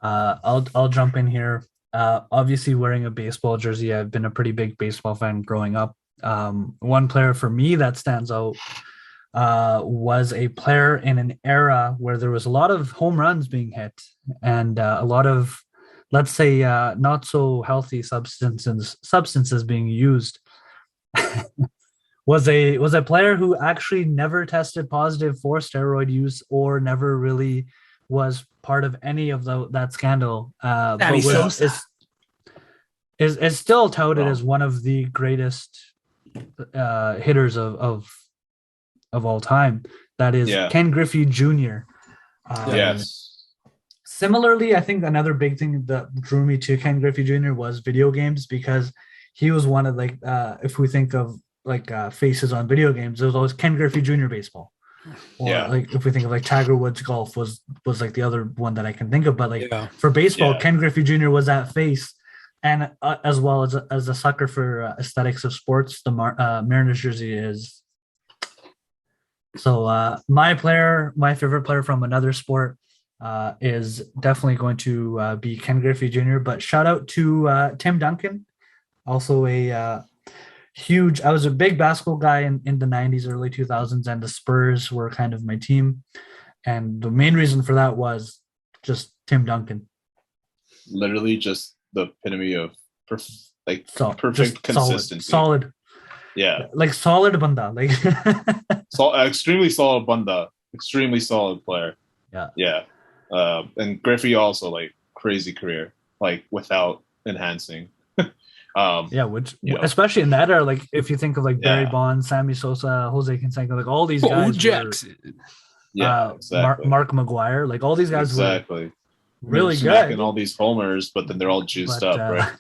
I'll jump in here. Obviously wearing a baseball jersey, I've been a pretty big baseball fan growing up. One player for me that stands out was a player in an era where there was a lot of home runs being hit and a lot of, let's say, not so healthy substances being used. was a player who actually never tested positive for steroid use or never really was part of any of that scandal. But is still touted as one of the greatest hitters of all time. That is Ken Griffey Jr. Yes. Similarly, I think another big thing that drew me to Ken Griffey Jr. was video games, because he was one of if we think of faces on video games, there was always Ken Griffey Jr. baseball. Or if we think of Tiger Woods golf was like the other one that I can think of, but for baseball, Ken Griffey Jr. was that face, and as well as a sucker for aesthetics of sports, the Mariners jersey is. So my favorite player from another sport is definitely going to be Ken Griffey Jr. But shout out to Tim Duncan, also a huge. I was a big basketball guy in the 90s, early 2000s, and the Spurs were kind of my team. And the main reason for that was just Tim Duncan. Literally just the epitome of perfect consistency. Solid. Yeah. Solid banda. Extremely solid banda. Extremely solid player. Yeah. Yeah. And Griffey also crazy career, without enhancing. Especially in that era, if you think of Barry Bonds, Sammy Sosa, Jose Canseco, all these guys. Jackson. Exactly. Mark McGuire, all these guys were really good. And all these homers, but then they're all juiced up, right?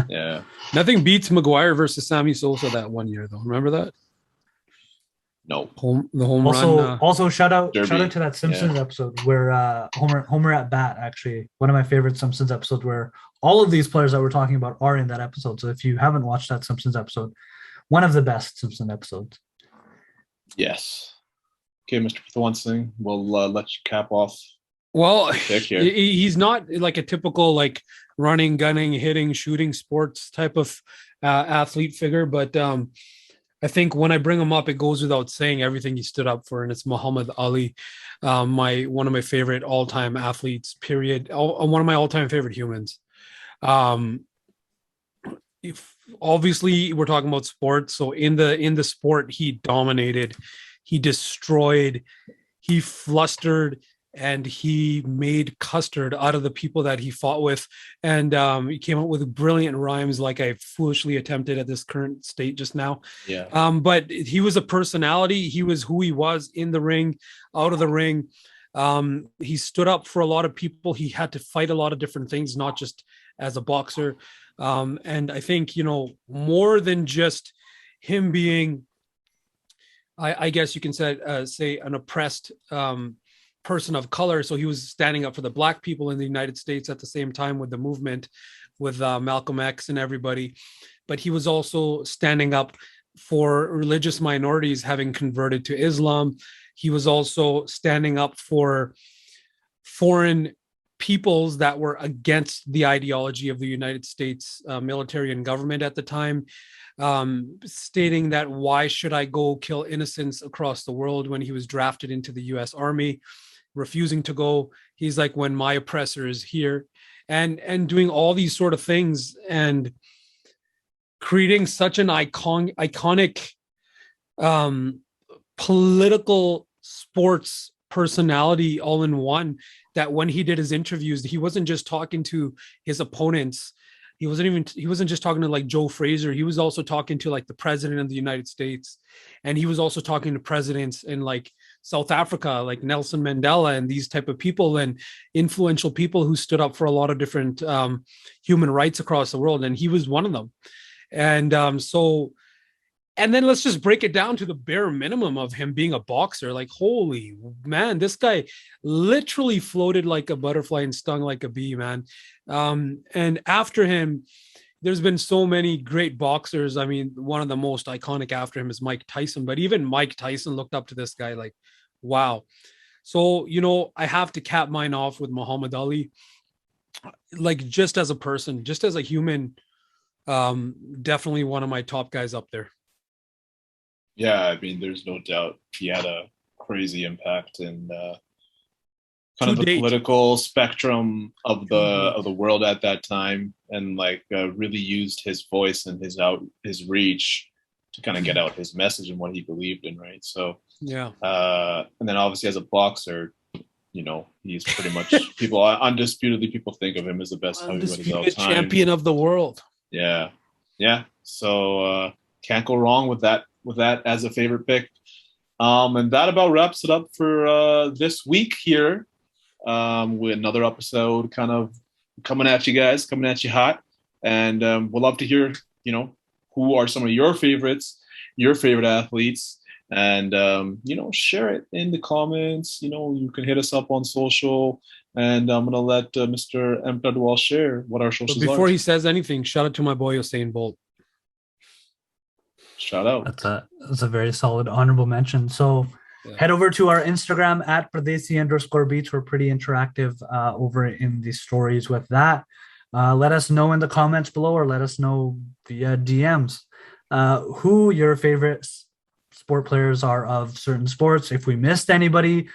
Yeah. Nothing beats McGuire versus Sammy Sosa that one year, though. Remember that? No. The home run. Also, shout out Derby. Shout out to that Simpsons episode where Homer at bat, actually one of my favorite Simpsons episodes, where all of these players that we're talking about are in that episode. So if you haven't watched that Simpsons episode, one of the best Simpsons episodes. Yes. Okay, Mr. Thing, we'll let you cap off. Well, he's not like a typical like running, gunning, hitting, shooting sports type of athlete figure, but I think when I bring him up, it goes without saying everything he stood up for, and it's Muhammad Ali, one of my favorite all-time athletes. Period. One of my all-time favorite humans. Obviously, we're talking about sports, so in the sport, he dominated, he destroyed, he flustered, and he made custard out of the people that he fought with. And he came up with brilliant rhymes like I foolishly attempted at this current state just now. Yeah. But he was a personality. He was who he was in the ring, out of the ring. He stood up for a lot of people. He had to fight a lot of different things, not just as a boxer. And I think, more than just him being, I guess you can say an oppressed person of color. So he was standing up for the Black people in the United States at the same time with the movement, with Malcolm X and everybody. But he was also standing up for religious minorities having converted to Islam. He was also standing up for foreign peoples that were against the ideology of the United States military and government at the time, stating that why should I go kill innocents across the world when he was drafted into the US Army, refusing to go. He's like, when my oppressor is here, and doing all these sort of things and creating such an iconic political sports personality all in one, that when he did his interviews, he wasn't just talking to his opponents. He wasn't just talking to like Joe Frazier. He was also talking to like the president of the United States. And he was also talking to presidents in like South Africa, like Nelson Mandela and these type of people and influential people who stood up for a lot of different human rights across the world. And he was one of them. And and then let's just break it down to the bare minimum of him being a boxer. Like, holy man, this guy literally floated like a butterfly and stung like a bee, man. And after him, there's been so many great boxers. I mean, one of the most iconic after him is Mike Tyson, but even Mike Tyson looked up to this guy like, wow. So, I have to cap mine off with Muhammad Ali. Like, just as a person, just as a human, definitely one of my top guys up there. Yeah, I mean, there's no doubt he had a crazy impact in kind of the political spectrum of the world at that time, and like really used his voice and his reach to kind of get out his message and what he believed in, right? So yeah, and then obviously as a boxer, he's pretty much undisputedly people think of him as the best heavyweight of all time, champion of the world. Yeah. So can't go wrong with that as a favorite pick. And that about wraps it up for this week here, with another episode kind of coming at you guys, coming at you hot. And we'll love to hear, who are some of your favorites, your favorite athletes, and, share it in the comments. You can hit us up on social, and I'm going to let Mr. Mcdavid share what our socials are. Before he says anything, shout out to my boy, Usain Bolt. Shout out. That's a very solid honorable mention. So head over to our Instagram at Pardesi_Beats. We're pretty interactive over in the stories with that. Let us know in the comments below, or let us know via DMs who your favorite sport players are of certain sports. If we missed anybody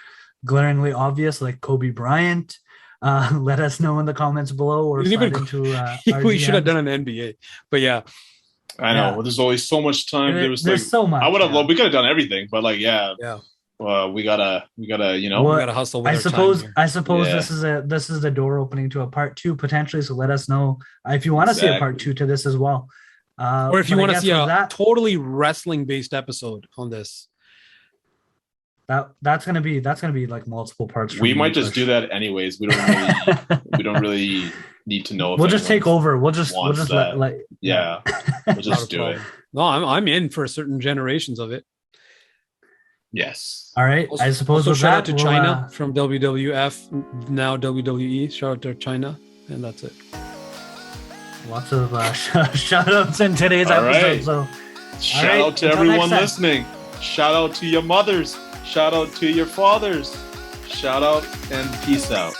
glaringly obvious like Kobe Bryant, let us know in the comments below, or slide into our we DMs. should have done an NBA, but yeah. I know. There's always so much time. There's so much. I would have loved. We could have done everything, but like, yeah. We gotta, we gotta hustle. With I suppose this is the door opening to a part 2 potentially. So let us know if you want to see a part 2 to this as well, or if you want to see a totally wrestling based episode on this. That's gonna be like multiple parts. We might just do that anyways. We don't really need to know. We'll just take over. We'll just we'll just do it. No, I'm in for certain generations of it. Yes. All right. I suppose. Also, shout out to China from WWF, now WWE. Shout out to China, and that's it. Lots of shout outs in today's All episode. right. So Shout out to until everyone next time. listening. Shout out to your mothers. Shout out to your fathers. Shout out and peace out.